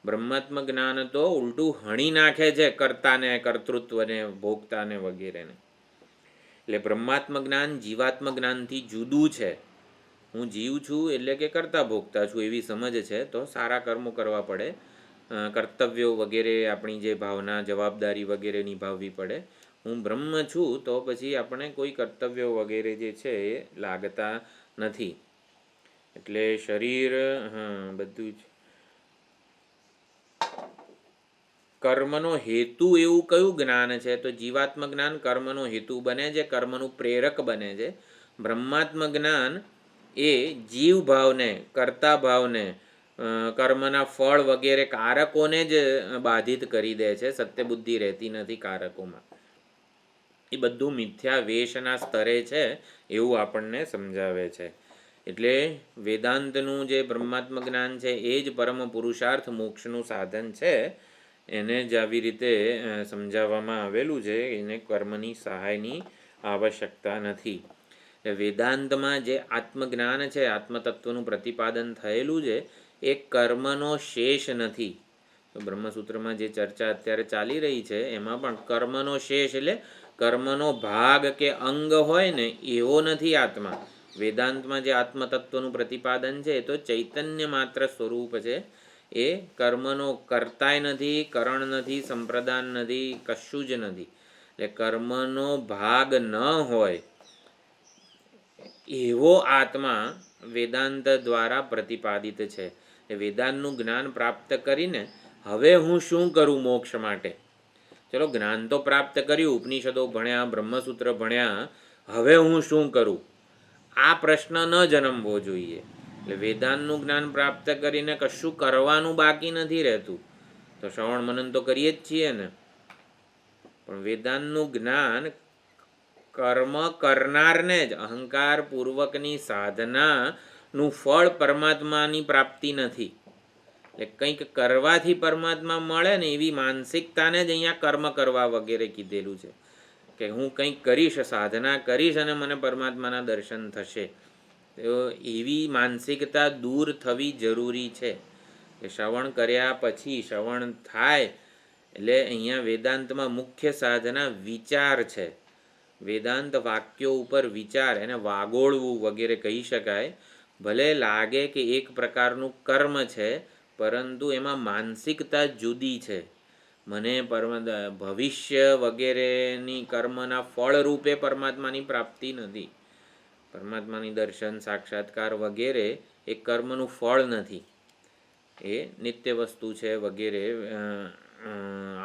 બ્રહ્માત્મ જ્ઞાન તો ઉલટું હણી નાખે છે કર્તાને, કર્તૃત્વને, ભોગતાને વગેરેને. એટલે બ્રહ્માત્મ જ્ઞાન જીવાત્મ જ્ઞાનથી જુદું છે. હું જીવ છું એટલે કે કરતા ભોગતા છું એવી સમજ છે તો સારા કર્મો કરવા પડે, કર્તવ્યો વગેરે આપણી જે ભાવના જવાબદારી વગેરે નિભાવવી પડે. હું બ્રહ્મ છું તો પછી આપણે કોઈ કર્તવ્યો વગેરે જે છે એ લાગતા નથી. એટલે શરીર બધું જ કર્મનો હેતુ એવું કયું જ્ઞાન છે તો જીવાત્મ જ્ઞાન કર્મનો હેતુ બને છે, કર્મનું પ્રેરક બને છે. બ્રહ્માત્મ જ્ઞાન એ જીવ ભાવને, કર્તા ભાવને, કર્મના ફળ વગેરે કારકોને જ બાધિત કરી દે છે. સત્ય બુદ્ધિ રહેતી નથી કારકોમાં. એ બધું મિથ્યા વેશના સ્તરે છે એવું આપણને સમજાવે છે. એટલે વેદાંતનું જે બ્રહ્માત્મ જ્ઞાન છે એ જ પરમ પુરુષાર્થ મોક્ષનું સાધન છે. એને જ આવી રીતે સમજાવવામાં આવેલું છે. એને કર્મની સહાયની આવશ્યકતા નથી. વેદાંતમાં જે આત્મજ્ઞાન છે, આત્મતત્વનું પ્રતિપાદન થયેલું છે એ કર્મનો શેષ નથી. તો બ્રહ્મસૂત્રમાં જે ચર્ચા અત્યારે ચાલી રહી છે એમાં પણ કર્મનો શેષ એટલે કર્મનો ભાગ કે અંગ હોય ને એવો નથી આત્મા. વેદાંતમાં જે આત્મતત્વનું પ્રતિપાદન છે એ તો ચૈતન્ય માત્ર સ્વરૂપ છે. એ કર્મનો કરતાય નથી, કરણ નથી, સંપ્રદાન નથી, કશું જ નથી. એટલે કર્મનો ભાગ ન હોય એવો આત્મા વેદાંત દ્વારા પ્રતિપાદિત છે. વેદાંતનું જ્ઞાન પ્રાપ્ત કરીને હવે હું શું કરું મોક્ષ માટે? ચલો જ્ઞાન તો પ્રાપ્ત કર્યું, ઉપનિષદો ભણ્યા, બ્રહ્મસૂત્ર ભણ્યા, હવે હું શું કરું? આ પ્રશ્ન ન જન્મવો જોઈએ. એટલે વેદાંતનું જ્ઞાન પ્રાપ્ત કરીને કશું કરવાનું બાકી નથી રહેતું. તો શ્રવણ મનન તો કરીએ જ છીએ ને, પણ વેદાંતનું જ્ઞાન કર્મ કરનારને જ, અહંકાર પૂર્વકની સાધનાનું ફળ પરમાત્માની પ્રાપ્તિ નથી. એટલે કંઈક કરવાથી પરમાત્મા મળે ને એવી માનસિકતાને જ અહીંયા કર્મ કરવા વગેરે કીધેલું છે કે હું કંઈક કરીશ, સાધના કરીશ અને મને પરમાત્માના દર્શન થશે. તો એવી માનસિકતા દૂર થવી જરૂરી છે. કે શ્રવણ કર્યા પછી શ્રવણ થાય એટલે અહીંયા વેદાંતમાં મુખ્ય સાધના વિચાર છે. વેદાંત વાક્યો ઉપર વિચાર, એને વાગોળવું વગેરે કહી શકાય. ભલે લાગે કે એક પ્રકારનું કર્મ છે પરંતુ એમાં માનસિકતા જુદી છે. મને ભવિષ્ય વગેરેની કર્મના ફળ રૂપે પરમાત્માની પ્રાપ્તિ નથી. પરમાત્માની દર્શન, સાક્ષાત્કાર વગેરે એ કર્મનું ફળ નથી. એ નિત્ય વસ્તુ છે વગેરે,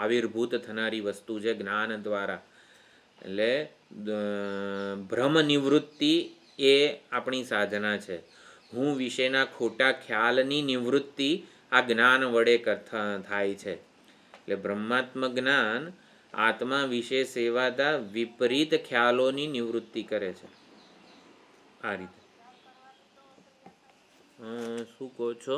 આવિર્ભૂત થનારી વસ્તુ છે જ્ઞાન દ્વારા. એટલે ભ્રમ નિવૃત્તિ એ આપણી સાધના છે. હું વિશેના ખોટા ખ્યાલની નિવૃત્તિ આ જ્ઞાન વડે થાય છે. એટલે બ્રહ્માત્મ જ્ઞાન આત્મા વિશે સેવાતા વિપરીત ખ્યાલોની નિવૃત્તિ કરે છે. આ રીતે શું કહો છો?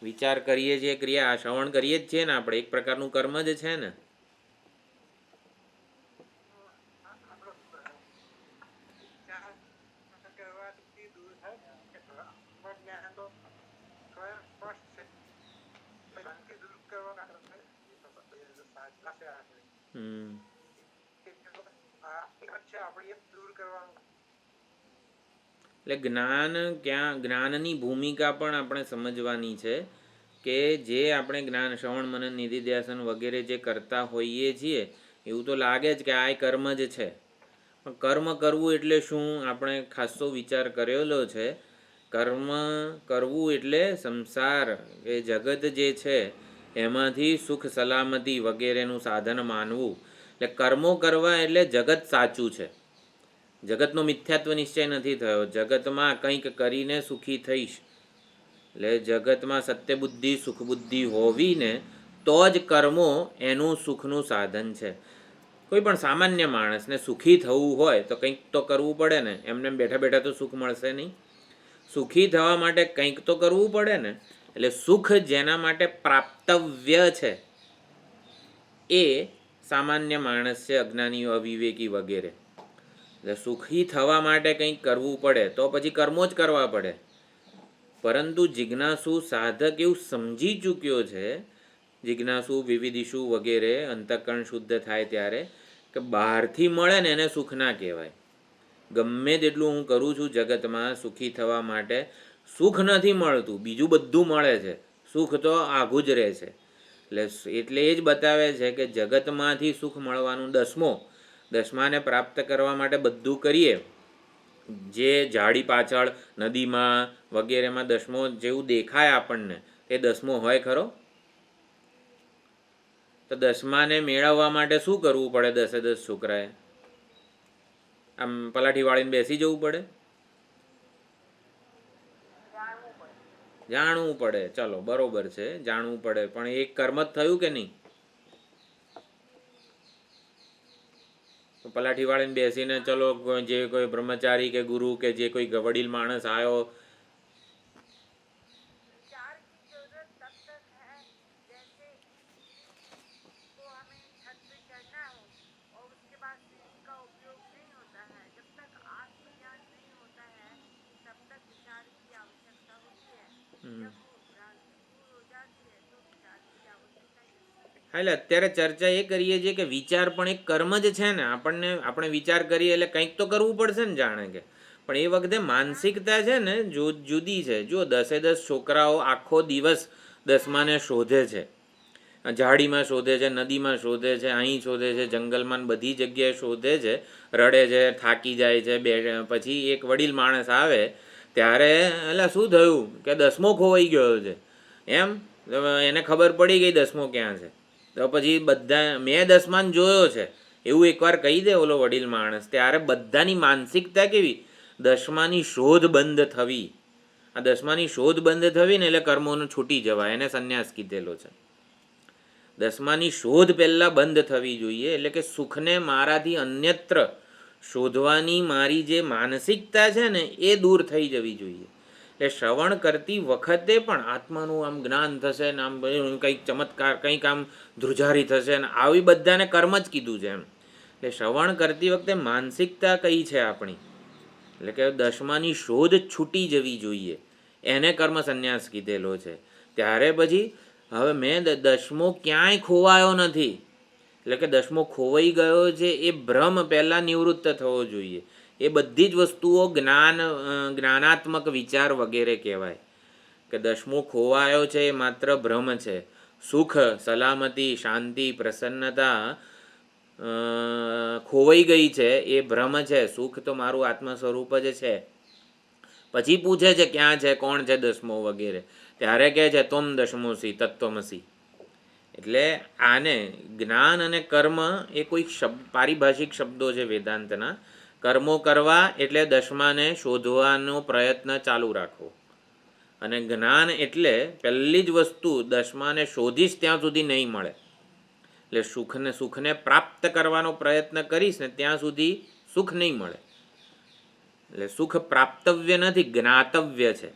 વિચાર કરીએ છીએ, ક્રિયા શ્રવણ કરીએ જ છીએ ને આપણે, એક પ્રકારનું કર્મ જ છે ને. એટલે જ્ઞાનની ભૂમિકા પણ આપણે સમજવાની છે કે જે આપણે જ્ઞાન શ્રવણ મનન નિધિધ્યાસન વગેરે જે કરતા હોઈએ છીએ એવું તો લાગે જ કે આ કર્મ જ છે, પણ કર્મ કરવું એટલે શું આપણે ખાસો વિચાર કરેલો છે. કર્મ કરવું એટલે સંસાર એ જગત જે છે એમાંથી સુખ સલામતી વગેરેનું સાધન માનવું. એટલે કર્મો કરવા એટલે જગત સાચું છે, જગતનો મિથ્યાત્વ નિશ્ચય નથી થયો. જગતમાં કંઈક કરીને સુખી થઈશ, એટલે જગતમાં સત્ય બુદ્ધિ સુખ બુદ્ધિ હોવી ને તો જ કર્મો એનું સુખનું સાધન છે. કોઈ પણ સામાન્ય માણસને સુખી થવું હોય તો કંઈક તો કરવું પડે ને, એમને બેઠા બેઠા તો સુખ મળશે નહીં. સુખી થવા માટે કંઈક તો કરવું પડે ને. એટલે સુખ જેના માટે પ્રાપ્તવ્ય છે એ સામાન્ય માણસ છે, અજ્ઞાનીઓ અવિવેકી વગેરે. એટલે સુખી થવા માટે કંઈક કરવું પડે તો પછી કર્મો જ કરવા પડે. પરંતુ જિજ્ઞાસુ સાધક એવું સમજી ચૂક્યો છે, જિજ્ઞાસુ વિવિધિષુ વગેરે અંતઃકરણ શુદ્ધ થાય ત્યારે, કે બહારથી મળે ને એને સુખ ના કહેવાય. ગમે તેટલું હું કરું છું જગતમાં સુખી થવા માટે, સુખ નથી મળતું, બીજું બધું મળે છે, સુખ તો આઘું જ રહે છે. એટલે એ જ બતાવે છે કે જગતમાંથી સુખ મળવાનું દસમાને પ્રાપ્ત કરવા માટે બધું કરીએ. જે ઝાડી પાછળ નદીમાં વગેરેમાં દસમો જેવું દેખાય આપણને, એ દસમો હોય ખરો? તો દસમાને મેળવવા માટે શું કરવું પડે? 10 છોકરાએ આમ પલાઠી વાળીને બેસી જવું પડે? જાણવું પડે. ચલો બરોબર છે, જાણવું પડે, પણ એક કર્મ જ થયું કે નહીં? પલાઠી વાળીને બેસીને ચલો જે કોઈ બ્રહ્મચારી કે ગુરુ કે જે કોઈ વડીલ માણસ આવ્યો, હા, એટલે અત્યારે ચર્ચા એ કરીએ છીએ કે વિચાર પણ એક કર્મ જ છે ને. આપણે વિચાર કરીએ એટલે કંઈક તો કરવું પડશે ને, જાણે કે. પણ એ વખતે માનસિકતા છે ને જુદી છે. જો 10 છોકરાઓ આખો દિવસ દસમાને શોધે છે, ઝાડીમાં શોધે છે, નદીમાં શોધે છે, અહીં શોધે છે, જંગલમાં બધી જગ્યાએ શોધે છે, રડે છે, થાકી જાય છે, પછી એક વડીલ માણસ આવે ત્યારે એટલે શું થયું કે દસમો ખોવાઈ ગયો છે એમ, એને ખબર પડી ગઈ દસમો ક્યાં છે. તો પછી બધા મેં દસમાન જોયો છે એવું એકવાર કહી દે ઓલો વડીલ માણસ, ત્યારે બધાની માનસિકતા કેવી? દસમાની શોધ બંધ થવી. આ દસમાની શોધ બંધ થવી ને એટલે કર્મોનું છૂટી જવાય, એને સંન્યાસ કીધેલો છે. દસમાની શોધ પહેલાં બંધ થવી જોઈએ, એટલે કે સુખને મારાથી અન્યત્ર શોધવાની મારી જે માનસિકતા છે ને એ દૂર થઈ જવી જોઈએ. એટલે શ્રવણ કરતી વખતે પણ આત્માનું આમ જ્ઞાન થશે ને આમ કંઈક ચમત્કાર, કંઈક આમ ધ્રુજારી થશે ને આવી બધાને કર્મ જ કીધું છે એમ. એટલે શ્રવણ કરતી વખતે માનસિકતા કઈ છે આપણી, એટલે કે દસમાની શોધ છૂટી જવી જોઈએ, એને કર્મ સંન્યાસ કીધેલો છે. ત્યારે પછી હવે મેં દસમો ક્યાંય ખોવાયો નથી, એટલે કે દસમો ખોવાઈ ગયો છે એ ભ્રમ પહેલાં નિવૃત્ત થવો જોઈએ. એ બધી જ વસ્તુઓ જ્ઞાનાત્મક વિચાર વગેરે કહેવાય. કે દસમો ખોવાયો છે એ માત્ર ભ્રમ છે. સુખ, સલામતી, શાંતિ, પ્રસન્નતા ખોવાઈ ગઈ છે એ ભ્રમ છે. સુખ તો મારું આત્મ સ્વરૂપ જ છે. પછી પૂછે છે ક્યાં છે, કોણ છે દસમો વગેરે, ત્યારે કહે છે ત્વમ દશમોસી તત્વમસી. એટલે આને જ્ઞાન અને કર્મ એ કોઈ પારિભાષિક શબ્દો છે વેદાંતના. કર્મો કરવા એટલે દસમાને શોધવાનો પ્રયત્ન ચાલુ રાખવો, અને જ્ઞાન એટલે પહેલી જ વસ્તુ દસમાને શોધીશ ત્યાં સુધી નહીં મળે. એટલે સુખને પ્રાપ્ત કરવાનો પ્રયત્ન કરીશ ને ત્યાં સુધી સુખ નહીં મળે. એટલે સુખ પ્રાપ્તવ્ય નથી, જ્ઞાતવ્ય છે.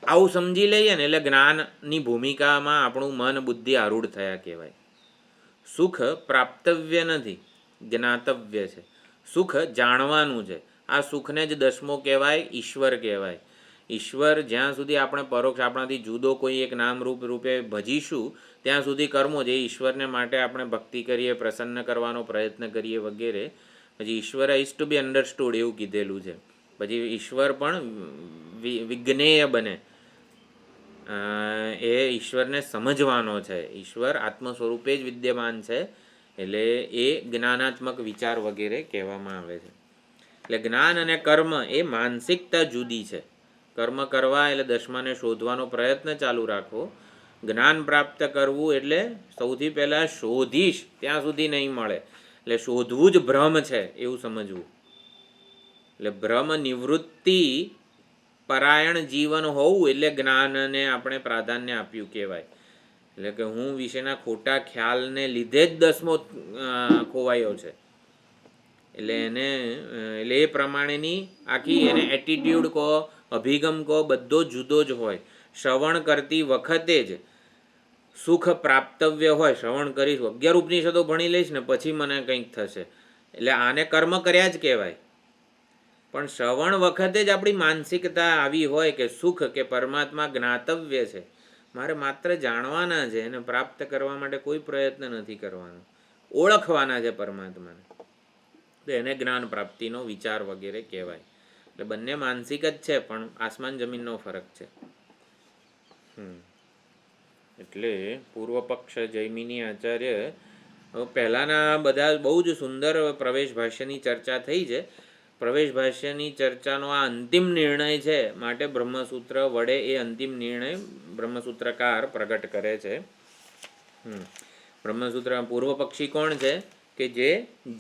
આવું સમજી લઈએ ને એટલે જ્ઞાનની ભૂમિકામાં આપણું મન બુદ્ધિ આરૂઢ થયા કહેવાય. સુખ પ્રાપ્તવ્ય નથી, જ્ઞાતવ્ય છે. સુખ જાણવાનું છે. આ સુખને જ દસમો કહેવાય, ઈશ્વર કહેવાય. ઈશ્વર જ્યાં સુધી આપણે પરોક્ષ આપણાથી જુદો કોઈ એક નામરૂપ રૂપે ભજીશું ત્યાં સુધી કર્મો જે ઈશ્વરને માટે આપણે ભક્તિ કરીએ, પ્રસન્ન કરવાનો પ્રયત્ન કરીએ વગેરે. પછી ઈશ્વર ઇઝ ટુ બી અન્ડરસ્ટુડ એવું કીધેલું છે. પછી ઈશ્વર પણ વિજ્ઞેય બને, એ ઈશ્વરને સમજવાનો છે. ઈશ્વર આત્મ સ્વરૂપે જ વિદ્યમાન છે, એટલે એ જ્ઞાનાત્મક વિચાર વગેરે કહેવામાં આવે છે. એટલે જ્ઞાન અને કર્મ એ માનસિકતા જુદી છે. કર્મ કરવા એટલે દસમાને શોધવાનો પ્રયત્ન ચાલુ રાખવો. જ્ઞાન પ્રાપ્ત કરવું એટલે સૌથી પહેલાં શોધીશ ત્યાં સુધી નહીં મળે, એટલે શોધવું જ ભ્રમ છે એવું સમજવું. એટલે ભ્રમ નિવૃત્તિ પરાયણ જીવન હોવું એટલે જ્ઞાનને આપણે પ્રાધાન્ય આપ્યું કહેવાય. એટલે કે હું વિશેના ખોટા ખ્યાલને લીધે જ દસમો ખોવાયો છે. એટલે એ પ્રમાણેની આખી એને એટીટ્યુડ કહો, અભિગમ કહો, બધો જુદો જ હોય. શ્રવણ કરતી વખતે જ સુખ પ્રાપ્તવ્ય હોય. શ્રવણ કરીશ, 11 ઉપનિષદો ભણી લઈશ ને પછી મને કંઈક થશે, એટલે આને કર્મ કર્યા જ કહેવાય. પણ શ્રવણ વખતે જ આપણી માનસિકતા આવી હોય કે સુખ કે પરમાત્મા જ્ઞાતવ્ય છે, મારે માત્ર જાણવાના છે, એને પ્રાપ્ત કરવા માટે કોઈ પ્રયત્ન નથી કરવાનો, ઓળખવાના છે પરમાત્માને, તો એને જ્ઞાન પ્રાપ્તિનો વિચાર વગેરે કહેવાય. એટલે બંને માનસિક જ છે, પણ આસમાન જમીનનો ફરક છે. એટલે પૂર્વ પક્ષ જૈમિની આચાર્ય પહેલાંના બધા બહુ જ સુંદર પ્રવેશ ભાષ્યની ચર્ચા થઈ છે. પ્રવેશ ભાષ્યની ચર્ચાનો આ અંતિમ નિર્ણય છે, માટે બ્રહ્મસૂત્ર વડે એ અંતિમ નિર્ણય બ્રહ્મસૂત્રકાર પ્રગટ કરે છે. બ્રહ્મસૂત્ર પૂર્વ પક્ષી કોણ છે? કે જે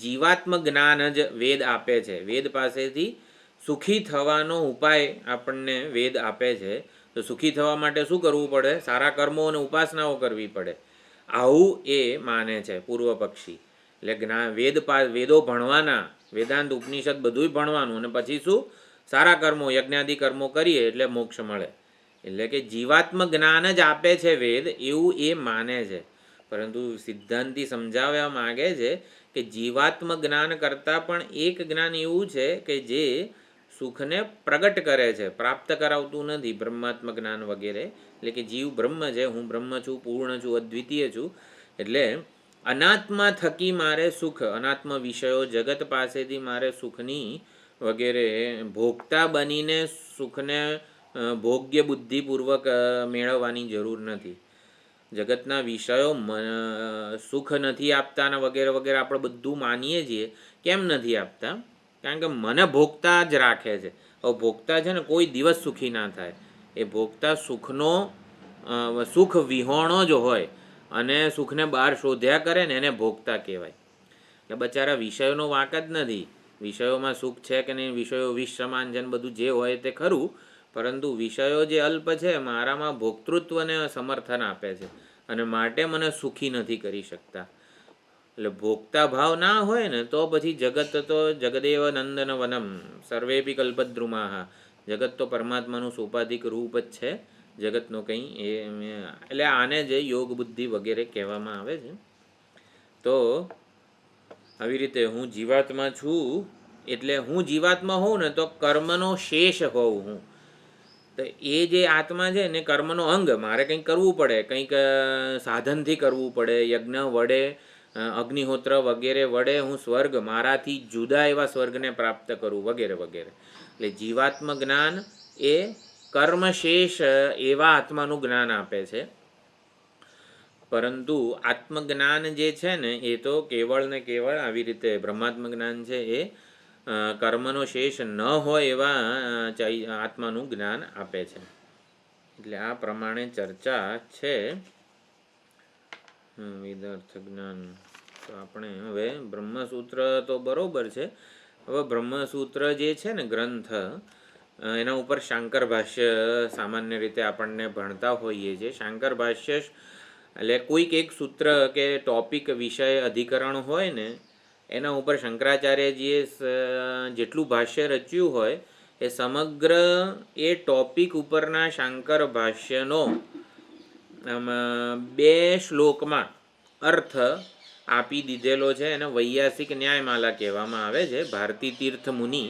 જીવાત્મ જ્ઞાન જ વેદ આપે છે. વેદ પાસેથી સુખી થવાનો ઉપાય આપણને વેદ આપે છે. તો સુખી થવા માટે શું કરવું પડે? સારા કર્મો અને ઉપાસનાઓ કરવી પડે, આવું એ માને છે પૂર્વ પક્ષી. એટલે વેદો ભણવાના, વેદાંત ઉપનિષદ બધું ભણવાનું, અને પછી શું? સારા કર્મો, યજ્ઞાદિ કર્મો કરીએ એટલે મોક્ષ મળે. એટલે કે જીવાત્મ જ્ઞાન જ આપે છે વેદ, એવું એ માને છે. પરંતુ સિદ્ધાંતિ સમજાવવા માગે છે કે જીવાત્મ જ્ઞાન કરતાં પણ એક જ્ઞાન એવું છે કે જે સુખને પ્રગટ કરે છે, પ્રાપ્ત કરાવતું નથી, બ્રહ્માત્મ જ્ઞાન વગેરે. એટલે કે જીવ બ્રહ્મ છે, હું બ્રહ્મ છું, પૂર્ણ છું, અદ્વિતીય છું. એટલે અનાત્મા થકી મારે સુખ, અનાત્મ વિષયો જગત પાસેથી મારે સુખની વગેરે ભોગતા બનીને સુખને ભોગ્ય બુદ્ધિપૂર્વક મેળવવાની જરૂર નથી. જગતના વિષયો સુખ નથી આપતા ને વગેરે વગેરે આપણે બધું માનીએ છીએ. કેમ નથી આપતા? કારણ કે મને ભોગતા જ રાખે છે. હવે ભોગતા છે ને કોઈ દિવસ સુખી ના થાય. એ ભોગતા સુખનો સુખ વિહોણો જ હોય અને સુખને બહાર શોધ્યા કરે ને એને ભોગતા કહેવાય. એટલે બચારા વિષયોનો વાંક જ નથી. વિષયોમાં સુખ છે કે નહીં, વિષયો વિષ સમાન છે, બધું જે હોય તે ખરું, પરંતુ વિષયો જે અલ્પ છે મારામાં ભોક્તૃત્વને સમર્થન આપે છે અને માટે મને સુખી નથી કરી શકતા. એટલે ભોગતા ભાવ ના હોય ને તો પછી જગત તો જગદેવ નંદન વનમ સર્વેપી કલ્પદ્રુમાહ, જગત તો પરમાત્માનું સોપાધિક રૂપ જ છે, જગતનો કંઈ એટલે આને જે યોગ બુદ્ધિ વગેરે કહેવામાં આવે છે. તો આવી રીતે હું જીવાત્મા છું, એટલે હું જીવાત્મા હોઉં ને તો કર્મનો શેષ હોઉં હું. તો એ જે આત્મા છે ને કર્મનો અંગ, મારે કંઈક કરવું પડે, કંઈક સાધનથી કરવું પડે, યજ્ઞ વડે, અગ્નિહોત્ર વગેરે વડે હું સ્વર્ગ, મારાથી જુદા એવા સ્વર્ગને પ્રાપ્ત કરું વગેરે વગેરે. એટલે જીવાત્મ જ્ઞાન એ કર્મશેષ એવા આત્માનું જ્ઞાન આપે છે. પરંતુ આત્મજ્ઞાન જે છે ને એ તો કેવળ ને કેવળ આવી રીતે બ્રહ્માત્મ જ્ઞાન છે એ કર્મનો શેષ ન હોય એવા આત્માનું જ્ઞાન આપે છે. એટલે આ પ્રમાણે ચર્ચા છે વેદાર્થ જ્ઞાન. તો આપણે હવે બ્રહ્મસૂત્ર તો બરોબર છે. હવે બ્રહ્મસૂત્ર જે છે ને ગ્રંથ, એના ઉપર શાંકર ભાષ્ય સામાન્ય રીતે આપણને ભણતા હોઈએ છીએ. શાંકર ભાષ્ય એટલે કોઈક એક સૂત્ર કે ટોપિક, વિષય, અધિકરણ હોય ને એના ઉપર શંકરાચાર્યજીએ જેટલું ભાષ્ય રચ્યું હોય એ સમગ્ર એ ટોપિક ઉપરના શાંકર ભાષ્યનો 2 શ્લોકમાં અર્થ આપી દીધેલો છે. એને વૈયાસિક ન્યાયમાલા કહેવામાં આવે છે. ભારતી તીર્થ મુનિ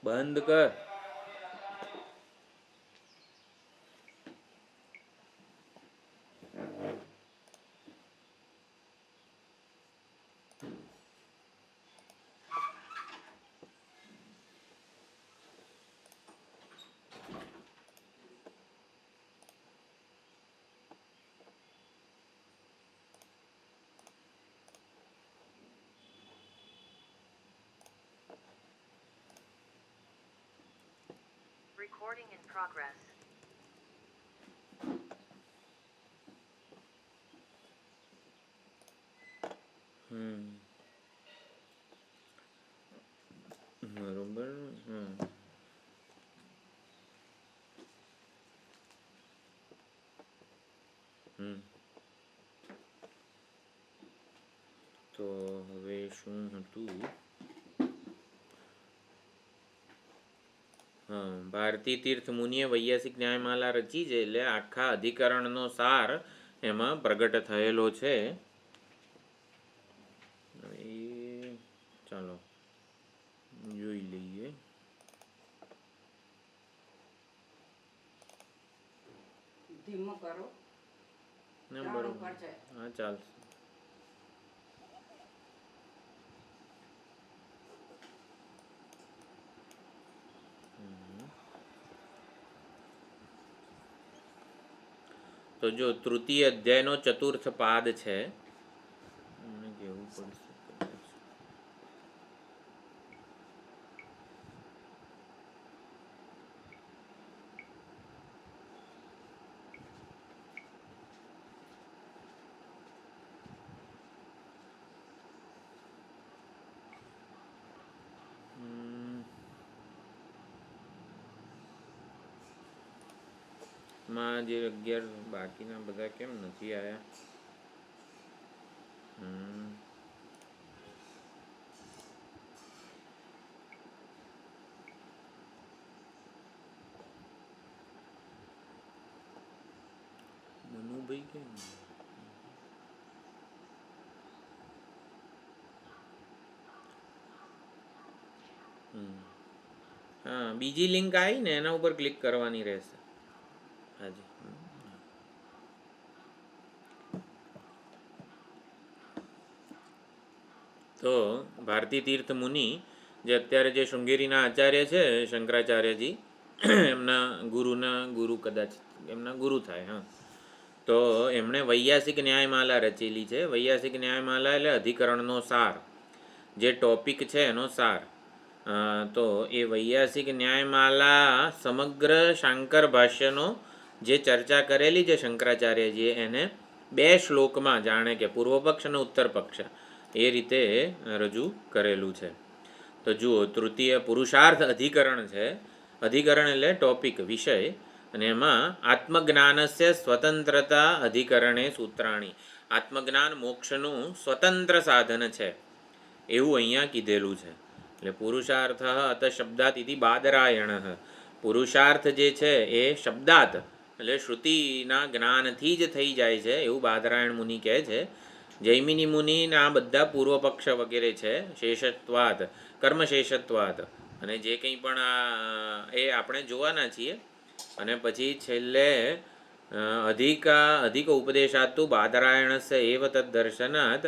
બંધ કર. Recording in progress. બરોબર. તો હવે શું હતું? ભારતી તીર્થ મુનિએ વૈયાસિક ન્યાયમાલા રચી છે, એટલે આખા અધિકરણનો સાર એમાં પ્રગટ થયેલો છે. ચાલો જોઈ લઈએ. ધીમો કરો. બરોબર, હા ચાલશે. તો જો તૃતીય અધ્યાયનો ચતુર્થ પાદ છે. કેવું પડશે. માં જે 11 બાકીના બધા કેમ નથી આવ્યા? મનુભાઈ કેમ? હા, બીજી લિંક આવી ને એના ઉપર ક્લિક કરવાની રહેશે. હાજી. તો ભારતી તીર્થ મુનિ જે અત્યારે જે શૃંગેરીના આચાર્ય છે શંકરાચાર્યજી, એમના ગુરુ કદાચ એમના ગુરુ થાય. હા, તો એમણે વૈયાસિક ન્યાયમાલા રચેલી છે. વૈયાસિક ન્યાયમાલા એટલે અધિકરણનો સાર, જે ટોપિક છે એનો સાર. તો એ વૈયાસિક ન્યાયમાલા સમગ્ર શાંકર ભાષ્યનો જે ચર્ચા કરેલી છે શંકરાચાર્યજીએ, એને 2 શ્લોકમાં, જાણે કે પૂર્વ પક્ષ અને ઉત્તર પક્ષ, એ રીતે રજૂ કરેલું છે. તો જુઓ, તૃતીય પુરુષાર્થ અધિકરણ છે. અધિકરણ એટલે ટોપિક, વિષય. અને એમાં આત્મજ્ઞાનસ્ય સ્વતંત્રતા અધિકરણે સૂત્રાણી, આત્મજ્ઞાન મોક્ષનું સ્વતંત્ર સાધન છે એવું અહીંયા કીધેલું છે. એટલે પુરુષાર્થ અત શબ્દાત ઇતિ બાદરાયણ. પુરુષાર્થ જે છે એ શબ્દાત એટલે શ્રુતિના જ્ઞાનથી જ થઈ જાય છે એવું બાદરાયણ મુનિ કહે છે. જૈમિની મુનિના આ બધા પૂર્વ પક્ષ વગેરે છે, શેષત્વાદ, કર્મશેષત્વાદ, અને જે કંઈ પણ એ આપણે જોવાના છીએ. અને પછી છેલ્લે અધિક ઉપદેશાતું બાદરાયણસ્ય એવ તદ દર્શનાત,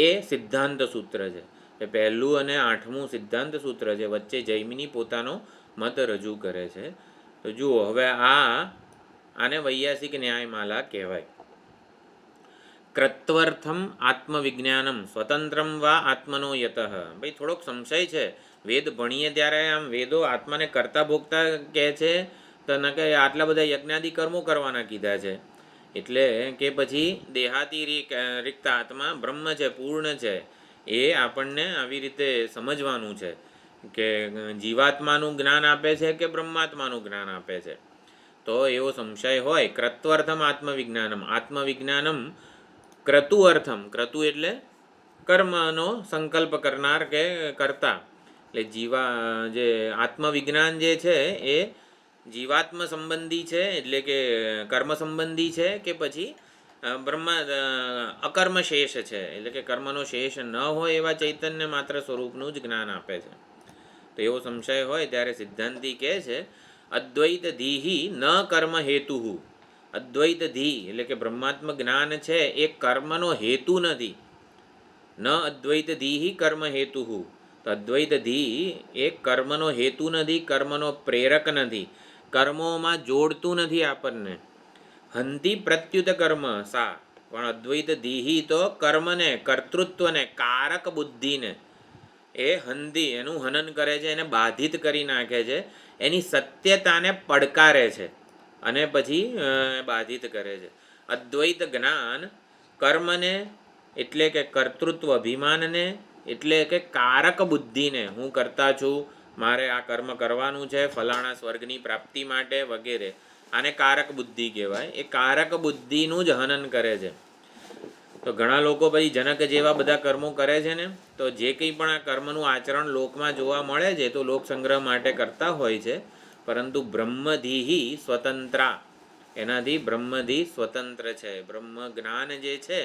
એ સિદ્ધાંત સૂત્ર છે. એ 1લું અને 8મું સિદ્ધાંત સૂત્ર છે. વચ્ચે જૈમિની પોતાનો મત રજૂ કરે છે. તો જુઓ, હવે આને વૈયાસિક ન્યાયમાલા કહેવાય. કૃત્વર્થમ આત્મવિજ્ઞાનમ સ્વતંત્રમ વા આત્મનો યતઃ. ભાઈ થોડોક સંશય છે. વેદ ભણીએ ત્યારે આમ વેદો આત્માને કરતા ભોગતા કહે છે, તો ન કે આટલા બધા યજ્ઞાદિ કર્મો કરવાના કીધા છે. એટલે કે પછી દેહાતી રિક્ત આત્મા બ્રહ્મ છે, પૂર્ણ છે, એ આપણને આવી રીતે સમજવાનું છે કે જીવાત્માનું જ્ઞાન આપે છે કે બ્રહ્માત્માનું જ્ઞાન આપે છે. તો એવો સંશય હોય, ક્રત્વર્થમ આત્મવિજ્ઞાનમ, આત્મવિજ્ઞાનમ ક્રતુ અર્થમ, ક્રતુ એટલે કર્મનો સંકલ્પ કરનાર કે કરતા, એટલે જે આત્મવિજ્ઞાન જે છે એ જીવાત્મ સંબંધી છે, એટલે કે કર્મ સંબંધી છે કે પછી અકર્મ શેષ છે, એટલે કે કર્મનો શેષ ન હોય એવા ચૈતન્ય માત્ર સ્વરૂપનું જ જ્ઞાન આપે છે. તો એવો સંશય હોય ત્યારે સિદ્ધાંતી કહે છે અદ્વૈત ધીહી ન કર્મ હેતુ. અદ્વૈત ધી એટલે કે બ્રહ્માત્મ જ્ઞાન છે એ કર્મનો હેતુ નથી. ન અદ્વૈત ધીહી કર્મ હેતુ. તો અદ્વૈત ધી એ કર્મનો હેતુ નથી, કર્મનો પ્રેરક નથી, કર્મોમાં જોડતું નથી આપણને. હંતી પ્રત્યુત કર્મ સા, પણ અદ્વૈત ધીહી તો કર્મને, કર્તૃત્વને, કારક બુદ્ધિને એ હંતી, એનું હનન કરે છે, એને બાધિત કરી નાખે છે, એની સત્યતાને પડકારે છે અને પછી બાધિત કરે છે. અદ્વૈત જ્ઞાન કર્મને એટલે કે કર્તૃત્વ અભિમાનને, એટલે કે કારક બુદ્ધિને, હું કરતા છું, મારે આ કર્મ કરવાનું છે ફલાણા સ્વર્ગની પ્રાપ્તિ માટે વગેરે, આને કારક બુદ્ધિ કહેવાય. એ કારક બુદ્ધિનું જ હનન કરે છે. તો ઘણા લોકો પછી જનક જેવા બધા કર્મો કરે છે ને, તો જે કંઈ પણ આ કર્મનું આચરણ લોકમાં જોવા મળે છે તો લોક સંગ્રહ માટે કરતા હોય છે, પરંતુ બ્રહ્મધિહી સ્વતંત્રા, એનાથી બ્રહ્મધિ સ્વતંત્ર છે. બ્રહ્મ જ્ઞાન જે છે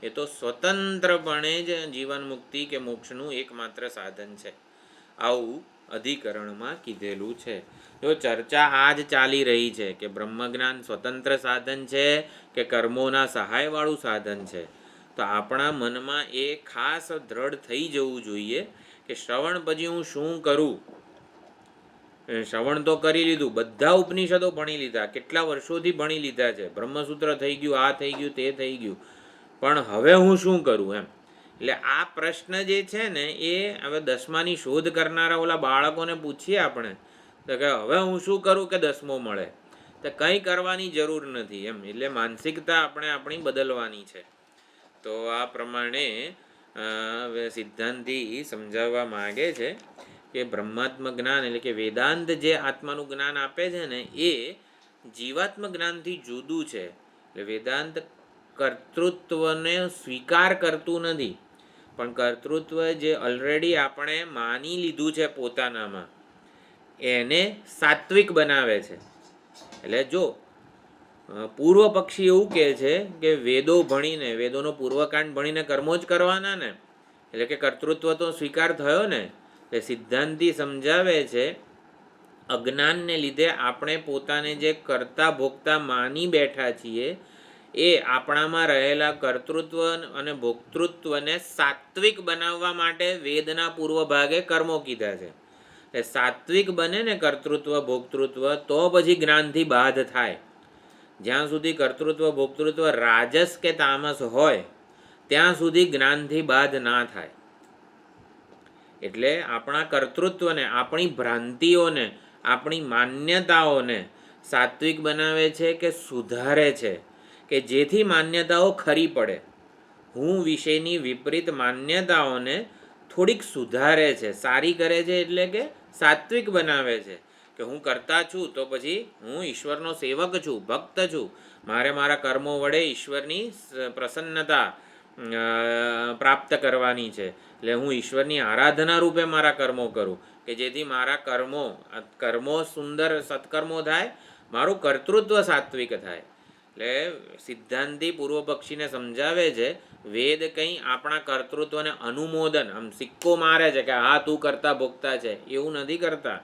એ તો સ્વતંત્રપણે જ જીવન મુક્તિ કે મોક્ષનું એકમાત્ર સાધન છે. આવું અધિકરણમાં કીધેલું છે. જો ચર્ચા આ જ ચાલી રહી છે કે બ્રહ્મજ્ઞાન સ્વતંત્ર સાધન છે કે કર્મોના સહાયવાળું સાધન છે, તો આપણા મનમાં એ ખાસ દ્રઢ થઈ જવું જોઈએ કે શ્રવણ પછી હું શું કરું. શ્રવણ તો કરી લીધું, બધા ઉપનિષદો ભણી લીધા, કેટલા વર્ષોથી ભણી લીધા છે, બ્રહ્મસૂત્ર થઈ ગયું, આ થઈ ગયું, તે થઈ ગયું, પણ હવે હું શું કરું એમ. એટલે આ પ્રશ્ન જે છે ને એ હવે 10માની શોધ કરનારા ઓલા બાળકોને પૂછીએ આપણે તો કે હવે હું શું કરું કે 10મો મળે, તો કંઈ કરવાની જરૂર નથી એમ. એટલે માનસિકતા આપણે આપણી બદલવાની છે. તો આ પ્રમાણે સિદ્ધાંતી સમજાવવા માગે છે કે બ્રહ્માત્મ જ્ઞાન એટલે કે વેદાંત જે આત્માનું જ્ઞાન આપે છે ને એ જીવાત્મ જ્ઞાનથી જુદું છે. એટલે વેદાંત કર્તૃત્વને સ્વીકાર કરતું નથી, પણ કર્તૃત્વ જે ઓલરેડી આપણે માની લીધું છે પોતાનામાં એને સાત્વિક બનાવે છે. એટલે જો પૂર્વ પક્ષી એવું કહે છે કે વેદો ભણીને, વેદોનો પૂર્વકાંડ ભણીને કર્મો જ કરવાના ને, એટલે કે કર્તૃત્વ તો સ્વીકાર થયો ને. એટલે સિદ્ધાંતી સમજાવે છે અજ્ઞાનને લીધે આપણે પોતાને જે કરતા ભોગતા માની બેઠા છીએ એ આપણામાં રહેલા કર્તૃત્વ અને ભોક્તૃત્વને સાત્વિક બનાવવા માટે વેદના પૂર્વ ભાગે કર્મો કીધા છે. એટલે સાત્વિક બને ને કર્તૃત્વ ભોક્તૃત્વ તો પછી જ્ઞાનથી બાધ થાય. જ્યાં સુધી કર્તૃત્વ ભોક્તૃત્વ રાજસ કે તામસ હોય ત્યાં સુધી જ્ઞાનથી બાધ ના થાય. એટલે આપણા કર્તૃત્વને, આપણી ભ્રાંતિઓને, આપણી માન્યતાઓને સાત્વિક બનાવે છે કે સુધારે છે, કે જેથી માન્યતાઓ ખરી પડે. હું વિશેની વિપરીત માન્યતાઓને થોડીક સુધારે છે, સારી કરે છે, એટલે કે સાત્વિક બનાવે છે. કે હું કરતા છું તો પછી હું ઈશ્વરનો સેવક છું, ભક્ત છું, મારે મારા કર્મો વડે ઈશ્વરની પ્રસન્નતા પ્રાપ્ત કરવાની છે. એટલે હું ઈશ્વરની આરાધના રૂપે મારા કર્મો કરું કે જેથી મારા કર્મો સુંદર સત્કર્મો થાય, મારું કર્તૃત્વ સાત્વિક થાય. એટલે સિદ્ધાંતી પૂર્વ પક્ષીને સમજાવે છે વેદ કંઈ આપણા કર્તૃત્વને અનુમોદન, આમ સિક્કો મારે છે કે હા તું કરતા ભોગતા છે, એવું નથી કરતા.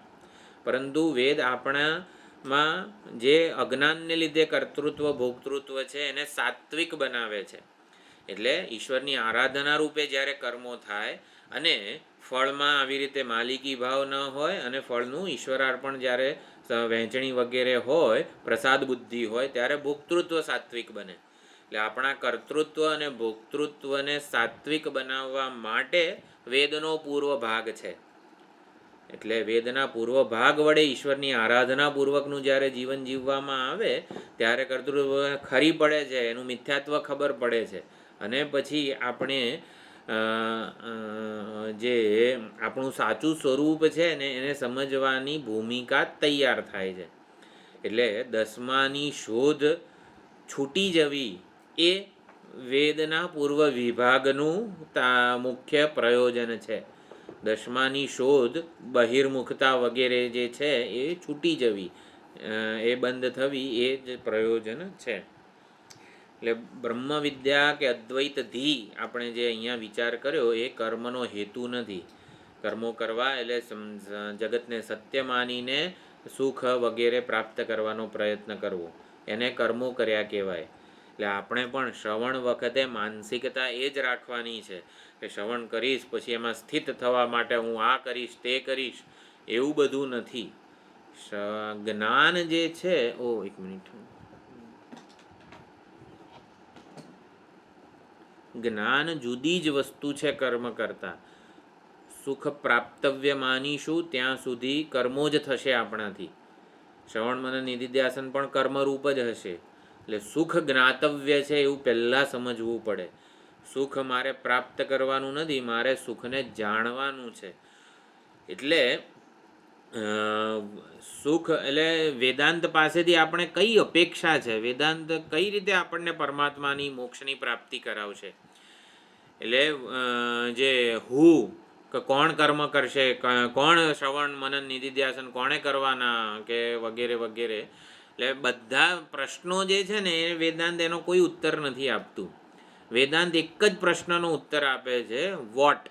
પરંતુ વેદ આપણામાં જે અજ્ઞાનને લીધે કર્તૃત્વ ભોક્તૃત્વ છે એને સાત્વિક બનાવે છે. એટલે ઈશ્વરની આરાધના રૂપે જ્યારે કર્મો થાય અને ફળમાં આવી રીતે માલિકી ભાવ ન હોય અને ફળનું ઈશ્વરાર્પણ જ્યારે વહેંચણી વગેરે હોય, પ્રસાદ બુદ્ધિ હોય, ત્યારે ભોક્તૃત્વ સાત્વિક બને. એટલે આપણા કર્તૃત્વ અને ભોક્તૃત્વને સાત્વિક બનાવવા માટે વેદનો પૂર્વ ભાગ છે. એટલે વેદના પૂર્વ ભાગ વડે ઈશ્વરની આરાધના પૂર્વકનું જ્યારે જીવન જીવવામાં આવે ત્યારે કર્તૃત્વ ખરી પડે છે, એનું મિથ્યાત્વ ખબર પડે છે, અને પછી આપણે જે આપણું સાચું સ્વરૂપ છે ને એને સમજવાની ભૂમિકા તૈયાર થાય છે. એટલે દસમાની શોધ છૂટી જવી એ વેદના પૂર્વ વિભાગનું મુખ્ય પ્રયોજન છે. દસમાની શોધ બહિર્મુખતા વગેરે જે છે એ છૂટી જવી, એ બંધ થવી એ જ પ્રયોજન છે. એટલે બ્રહ્મ વિદ્યા કે અદ્વૈત ધી આપણે જે અહીંયા વિચાર કર્યો એ કર્મનો હેતુ નથી. કર્મો કરવા એટલે જગતને સત્ય માનીને સુખ વગેરે પ્રાપ્ત કરવાનો પ્રયત્ન કરવો, એને કર્મો કર્યા કહેવાય. એટલે આપણે પણ શ્રવણ વખતે માનસિકતા એ જ રાખવાની છે કે શ્રવણ કરીશ પછી એમાં સ્થિત થવા માટે હું આ કરીશ તે કરીશ, એવું બધું નથી. જ્ઞાન જે છે, એક મિનિટ, જ્ઞાન જુદી જ વસ્તુ છે કર્મ કરતા. સુખ પ્રાપ્તવ્ય માનીશું ત્યાં સુધી કર્મો જ થશે આપણાથી. શ્રવણ મનન નિધિધ્યાસન પણ કર્મરૂપ જ હશે. એટલે સુખ જ્ઞાતવ્ય છે એવું પહેલાં સમજવું પડે. સુખ મારે પ્રાપ્ત કરવાનું નથી, મારે સુખને જાણવાનું છે. એટલે સુખ એટલે વેદાંત પાસેથી આપણે કઈ અપેક્ષા છે, વેદાંત કઈ રીતે આપણને પરમાત્માની મોક્ષની પ્રાપ્તિ કરાવશે. એટલે જે કે કોણ કર્મ કરશે, કોણ શ્રવણ મનન નિધિધ્યાસન કોણે કરવાના કે વગેરે વગેરે, એટલે બધા પ્રશ્નો જે છે ને એ વેદાંત એનો કોઈ ઉત્તર નથી આપતું. વેદાંત એક જ પ્રશ્નનો ઉત્તર આપે છે, વોટ.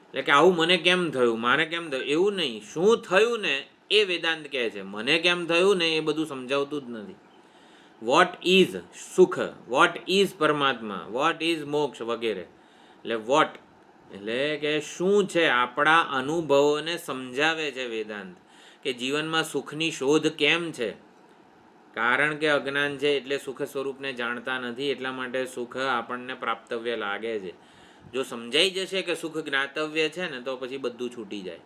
એટલે કે આવું મને કેમ થયું, મારે કેમ થયું, એવું નહીં. શું થયું ને એ વેદાંત કહે છે. મને કેમ થયું ને એ બધું સમજાવતું જ નથી. વોટ ઇઝ સુખ, વોટ ઇઝ પરમાત્મા, વોટ ઇઝ મોક્ષ વગેરે. એટલે વોટ એટલે કે શું છે, આપણા અનુભવોને સમજાવે છે વેદાંત કે જીવનમાં સુખની શોધ કેમ છે. કારણ કે અજ્ઞાન છે એટલે સુખ સ્વરૂપને જાણતા નથી, એટલા માટે સુખ આપણને પ્રાપ્તવ્ય લાગે છે. જો સમજાઈ જશે કે સુખ જ્ઞાતવ્ય છે ને તો પછી બધું છૂટી જાય.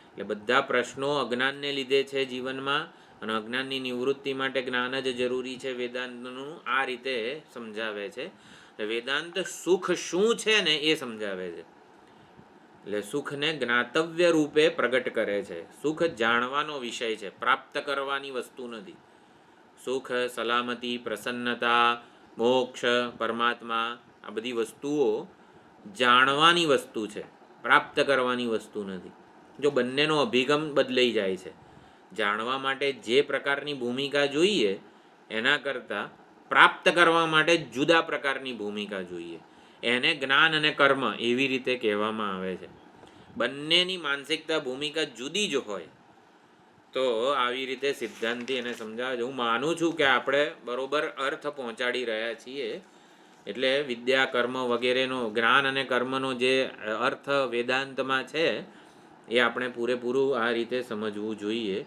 એટલે બધા પ્રશ્નો અજ્ઞાનને લીધે છે જીવનમાં, અને અજ્ઞાનની નિવૃત્તિ માટે જ્ઞાન જ જરૂરી છે. વેદાંતનું આ રીતે સમજાવે છે. વેદાંત સુખ શું છે ને એ સમજાવે છે. એટલે સુખને જ્ઞાતવ્ય રૂપે પ્રગટ કરે છે. સુખ જાણવાનો વિષય છે, પ્રાપ્ત કરવાની વસ્તુ નથી. સુખ, સલામતી, પ્રસન્નતા, મોક્ષ, પરમાત્મા, આ બધી વસ્તુઓ જાણવાની વસ્તુ છે, પ્રાપ્ત કરવાની વસ્તુ નથી. જો બંનેનો અભિગમ બદલાઈ જાય છે, જાણવા માટે જે પ્રકારની ભૂમિકા જોઈએ એના કરતાં પ્રાપ્ત કરવા માટે જુદા પ્રકારની ભૂમિકા જોઈએ. એને જ્ઞાન અને કર્મ એવી રીતે કહેવામાં આવે છે. બંનેની માનસિકતા ભૂમિકા જુદી જ હોય તો આવી રીતે સિદ્ધાંતિ એને સમજાવે છે. હું માનું છું કે આપણે બરોબર અર્થ પહોંચાડી રહ્યા છીએ. એટલે વિદ્યા, કર્મ વગેરેનો, જ્ઞાન અને કર્મનો જે અર્થ વેદાંતમાં છે એ આપણે પૂરેપૂરું આ રીતે સમજવું જોઈએ.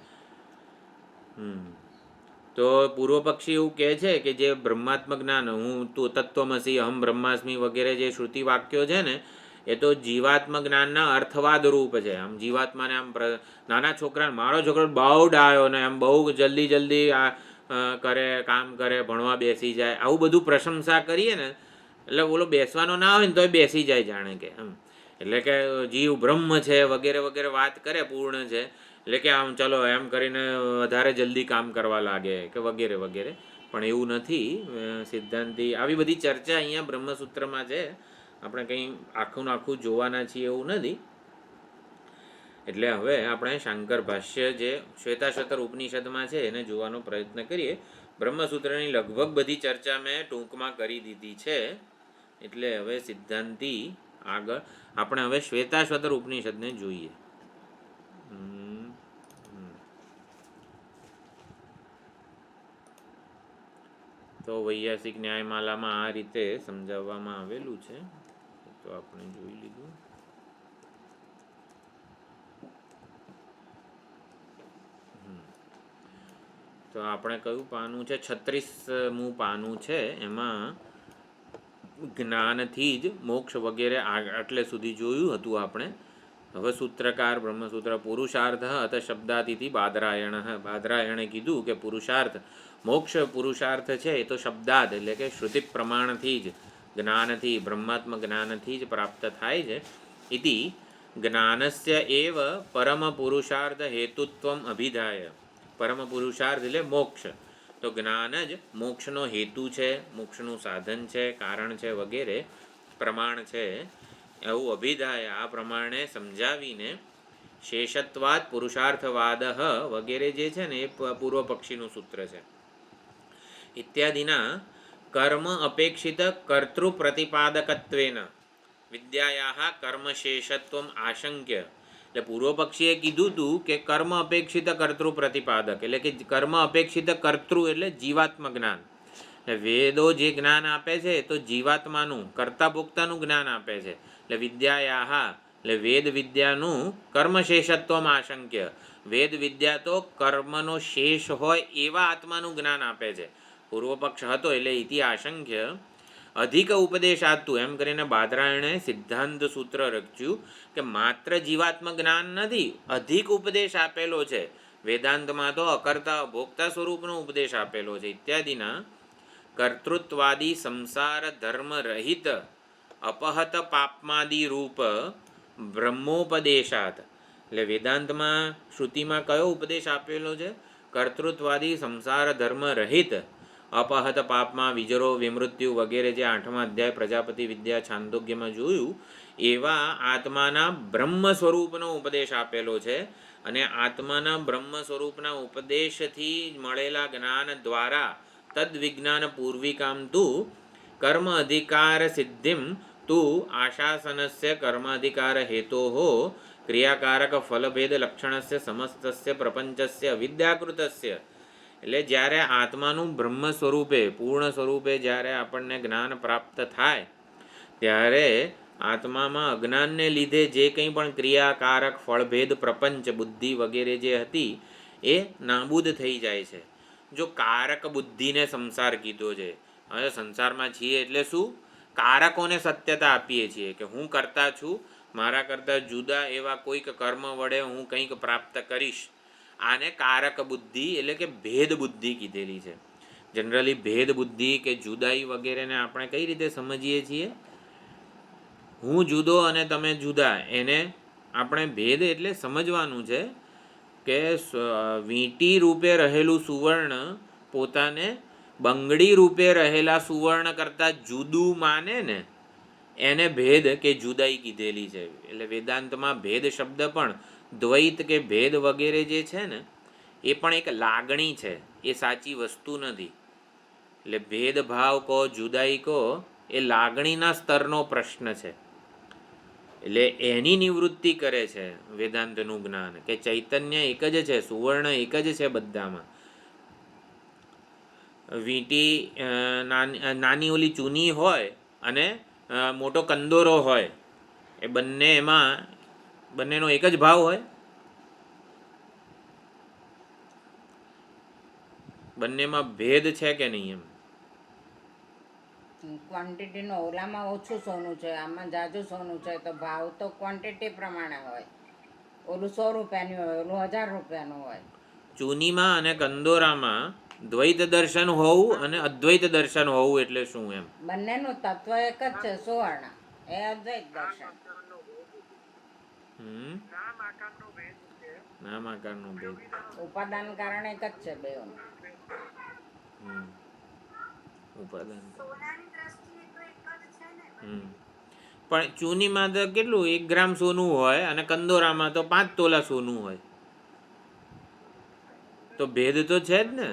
તો પૂર્વ પક્ષી એવું કહે છે કે જે બ્રહ્માત્મ જ્ઞાન, હું તું તત્વમસી, અહમ બ્રહ્માસ્મિ વગેરે જે શ્રુતિ વાક્યો છે ને એ તો જીવાત્મ જ્ઞાનના અર્થવાદ રૂપ છે. આમ જીવાત્માને આમ નાના છોકરાને, મારો છોકરો બહુ ડાયો ને આમ બહુ જલ્દી કરે, કામ કરે, ભણવા બેસી જાય, આવું બધું પ્રશંસા કરીએ ને એટલે બોલો બેસવાનો ના હોય ને તોય બેસી જાય જાણે કે એમ. એટલે કે જીવ બ્રહ્મ છે વગેરે વગેરે વાત કરે, પૂર્ણ છે, એટલે કે આમ ચલો એમ કરીને વધારે જલ્દી કામ કરવા લાગે કે વગેરે વગેરે. પણ એવું નથી. સિદ્ધાંતિ આવી બધી ચર્ચા અહીંયા બ્રહ્મસૂત્રમાં છે. આપણે કંઈ આખું જોવાના છીએ એવું નથી. એટલે હવે આપણે શાંકર ભાષ્ય જે શ્વેતાશ્વતર ઉપનિષદમાં છે એને જોવાનો પ્રયત્ન કરીએ. બ્રહ્મસૂત્રની લગભગ બધી ચર્ચા મેં ટૂંકમાં કરી દીધી છે. એટલે હવે સિદ્ધાંતિ આગળ આપણે હવે શ્વેતાશ્વતર ઉપનિષદને જોઈએ. તો વૈયાસિક ન્યાયમાલામાં આ રીતે સમજાવવામાં આવેલું છે, તો આપણે જોઈ લીધું. તો આપણે કયું પાનું છે? 36મું પાનું છે. એમાં જ્ઞાનથી જ મોક્ષ વગેરે આટલે સુધી જોયું હતું આપણે. હવે સૂત્રકાર બ્રહ્મસૂત્ર પુરુષાર્થ અત શબ્દાતિથિ બાદરાયણ. બાદરાયણે કીધું કે પુરુષાર્થ, મોક્ષ પુરુષાર્થ છે એ તો શબ્દાદ એટલે કે શ્રુતિ પ્રમાણથી જ જ્ઞાનથી બ્રહ્માત્મ જ્ઞાનથી જ પ્રાપ્ત થાય છે. ઇતિ જ્ઞાનસ્ય એવ પરમ પુરુષાર્થ હેતુત્વમ અભિધાય. પરમ પુરુષાર્થ એટલે મોક્ષ. તો જ્ઞાન જ મોક્ષનો હેતુ છે, મોક્ષનું સાધન છે, કારણ છે, વગેરે પ્રમાણ છે. એવું અભિધાય આ પ્રમાણે સમજાવીને શેષત્વાદ પુરુષાર્થવાદ વગેરે જે છે ને એ પૂર્વ પક્ષીનું સૂત્ર છે. ઇત્યાદિના કર્મ અપેક્ષિત કર્તૃ પ્રતિપાદકત્વેન વિદ્યાયાઃ કર્મશેષત્વમ આશંક્ય. એટલે પૂર્વ પક્ષીએ કીધું હતું કે કર્મ અપેક્ષિત કર્તૃ પ્રતિપાદક એટલે કે કર્મ અપેક્ષિત કર્તૃ એટલે જીવાત્મ જ્ઞાન. એટલે વેદો જે જ્ઞાન આપે છે તો જીવાત્માનું કર્તા ભોક્તાનું જ્ઞાન આપે છે. એટલે વિદ્યાયાઃ એટલે વેદ વિદ્યાનું કર્મશેષત્વમ આશંક્ય. વેદ વિદ્યા તો કર્મનો શેષ હોય એવા આત્માનું જ્ઞાન આપે છે. પૂર્વ પક્ષ હતો એટલે ઇતિ આશંક્ય અધિક ઉપદેશાતું એમ કરીને બાદરાયણે સિદ્ધાંત સૂત્ર રચ્યું કે માત્ર જીવાત્મ જ્ઞાન નથી, અધિક ઉપદેશ આપેલો છે. વેદાંતમાં તો અકર્તા ભોક્તા સ્વરૂપનો ઉપદેશ આપેલો છે. ઇત્યાદિના કર્તૃત્વાદી સંસાર ધર્મ રહિત અપહત પાપમાદી રૂપ બ્રહ્મોપદેશાત. એટલે વેદાંતમાં શ્રુતિમાં કયો ઉપદેશ આપેલો છે? કર્તૃત્વાદી સંસાર ધર્મ રહિત અપહત પાપમાં વિજરો વિમૃત્યુ વગેરે જે 8મા અધ્યાય પ્રજાપતિ વિદ્યા છાંદોગ્યમાં જોયું એવા આત્માના બ્રહ્મ સ્વરૂપનો ઉપદેશ આપેલો છે. અને આત્માના બ્રહ્મ સ્વરૂપના ઉપદેશથી મળેલા જ્ઞાન દ્વારા તદ વિજ્ઞાન પૂર્વિકામ તું કર્મ અધિકાર સિદ્ધિમ તું આશાસનસ્ય કર્માધિકાર હેતોઃ ક્રિયાકારક ફલભેદ લક્ષણસ્ય સમસ્તસ્ય પ્રપંચસ્ય વિદ્યાકૃતસ્ય. એટલે જ્યારે આત્માનું બ્રહ્મ સ્વરૂપે પૂર્ણ સ્વરૂપે જ્યારે આપણને જ્ઞાન પ્રાપ્ત થાય ત્યારે આત્મામાં અજ્ઞાનને લીધે જે કંઈ પણ ક્રિયાકારક ફળભેદ પ્રપંચ બુદ્ધિ વગેરે જે હતી એ નાબૂદ થઈ જાય છે. જો કારક બુદ્ધિને સંસાર કીધો છે. હવે સંસારમાં છીએ એટલે શું? કારકોને સત્યતા આપીએ છીએ કે હું કરતા છું, મારા કરતાં જુદા એવા કોઈક કર્મ વડે હું કંઈક પ્રાપ્ત કરીશ. આને કારક બુદ્ધિ એટલે કે ભેદ બુદ્ધિ કીધેલી છે. જનરલી ભેદ બુદ્ધિ કે જુદાઈ વગેરેને આપણે કઈ રીતે સમજીએ છીએ? હું જુદો અને તમે જુદા, એને આપણે ભેદ એટલે સમજવાનું છે કે વીંટી રૂપે રહેલું સુવર્ણ પોતાને બંગડી રૂપે રહેલા સુવર્ણ કરતાં જુદું માને ને એને ભેદ કે જુદાઈ કીધેલી છે. એટલે વેદાંતમાં ભેદ શબ્દ પણ દ્વૈત કે ભેદ વગેરે જે છે ને એ પણ એક લાગણી છે, એ સાચી વસ્તુ નથી. એટલે ભેદભાવ કહો જુદાઈ કહો એ લાગણીના સ્તરનો પ્રશ્ન છે. એટલે એની નિવૃત્તિ કરે છે વેદાંતનું જ્ઞાન કે ચૈતન્ય એક જ છે, સુવર્ણ એક જ છે બધામાં. વીંટી નાની ઓલી ચૂની હોય અને મોટો કંદોરો હોય એ બંનેનો એક જ ભાવ હોય? બંનેમાં ભેદ છે કે નહીં? એમ ક્વોન્ટિટીનો ઓલામાં ઓછું સોનું છે, આમાં જાજુ સોનું છે, તો ભાવ તો ક્વોન્ટિટી પ્રમાણે હોય. ઓલું 100 રૂપિયાનું હોય, ઓલું 1000 રૂપિયાનું હોય. ચૂનીમાં અને કંદોરામાં દ્વૈત દર્શન હોવું અને અદ્વૈત દર્શન હોવું એટલે શું? એમ બંનેનું તત્વ એક જ છે, સુવર્ણ એ અદ્વૈત દર્શન. નામ આકારનો ભેદ, ઉપાદાન કારણ એક જ છે બેઉનું. ઉપાદાન પણ ચૂનીમાં તો કેટલું 1 ગ્રામ સોનું હોય અને કંદોરામાં તો 5 તોલા સોનું હોય. તો ભેદ તો છે જ ને.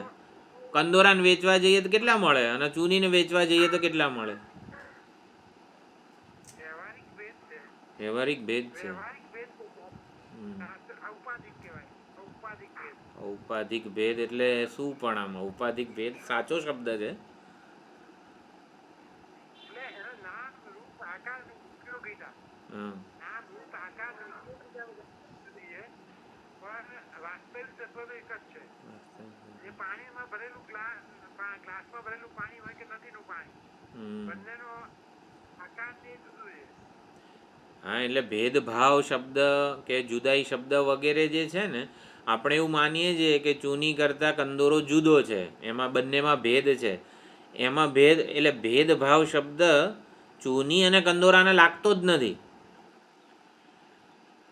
કંદોરાને વેચવા જઈએ તો કેટલા મળે અને ચૂનીને વેચવા જઈએ તો કેટલા મળે? વ્યવહારિક ભેદ છે. ઔપાધિક ભેદ એટલે શું? પણ આમાં ઔપાધિક ભેદ સાચો શબ્દ છે. હા, એટલે ભેદભાવ શબ્દ કે જુદાઈ શબ્દ વગેરે જે છે ને આપણે એવું માનીએ છીએ કે ચૂની કરતાં કંદોરો જુદો છે, એમાં બંનેમાં ભેદ છે. એમાં ભેદ એટલે ભેદભાવ શબ્દ ચૂની અને કંદોરાને લાગતો જ નથી,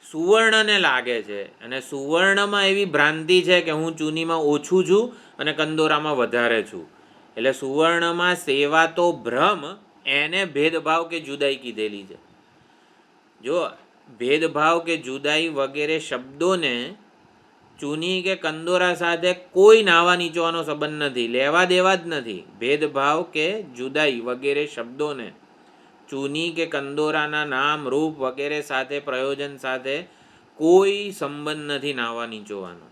સુવર્ણને લાગે છે. અને સુવર્ણમાં એવી ભ્રાંતિ છે કે હું ચૂનીમાં ઓછું છું અને કંદોરામાં વધારે છું. એટલે સુવર્ણમાં સેવાતો ભ્રમ, એને ભેદભાવ કે જુદાઈ કીધેલી છે. જો ભેદભાવ કે જુદાઈ વગેરે શબ્દોને ચૂની કે કંદોરા સાથે કોઈ નાવા નીચવાનો સંબંધ નથી, લેવા દેવા જ નથી. ભેદભાવ કે જુદાઈ વગેરે શબ્દોને ચૂની કે કંદોરાના નામ રૂપ વગેરે સાથે પ્રયોજન સાથે કોઈ સંબંધ નથી નાવા નીચોવાનો.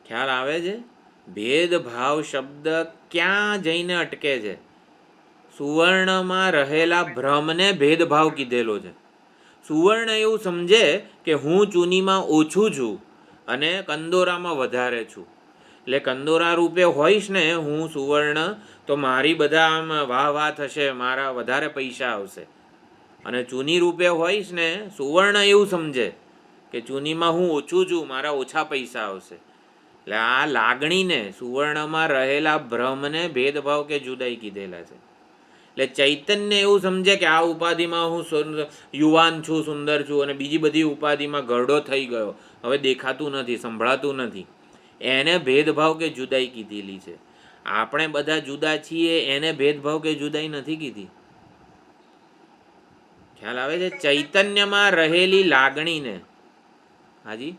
ખ્યાલ આવે છે? ભેદભાવ શબ્દ ક્યાં જઈને અટકે છે? સુવર્ણમાં રહેલા ભ્રમને ભેદભાવ કીધેલો છે. સુવર્ણ એવું સમજે કે હું ચૂનીમાં ઓછું છું અને કંદોરામાં વધારે છું. એટલે કંદોરા રૂપે હોઈશ ને હું સુવર્ણ, તો મારી બધા આમ વાહ વાહ થશે, મારા વધારે પૈસા આવશે. અને ચૂની રૂપે હોઈશ ને સુવર્ણ એવું સમજે કે ચૂનીમાં હું ઓછું છું, મારા ઓછા પૈસા આવશે. એટલે આ લાગણીને, સુવર્ણમાં રહેલા ભ્રમને ભેદભાવ કે જુદાઈ કીધેલા છે. એટલે ચૈતન્ય એવું સમજે કે આ ઉપાધિમાં હું યુવાન છું, સુંદર છું, અને બીજી બધી ઉપાધિમાં ઘરડો થઈ ગયો, હવે દેખાતું નથી, સંભળાતું નથી, એને ભેદભાવ કે જુદાઈ કીધેલી છે. આપણે બધા જુદા છીએ એને ભેદભાવ કે જુદાઈ નથી કીધી. ખ્યાલ આવે છે? ચૈતન્યમાં રહેલી લાગણીને. હાજી,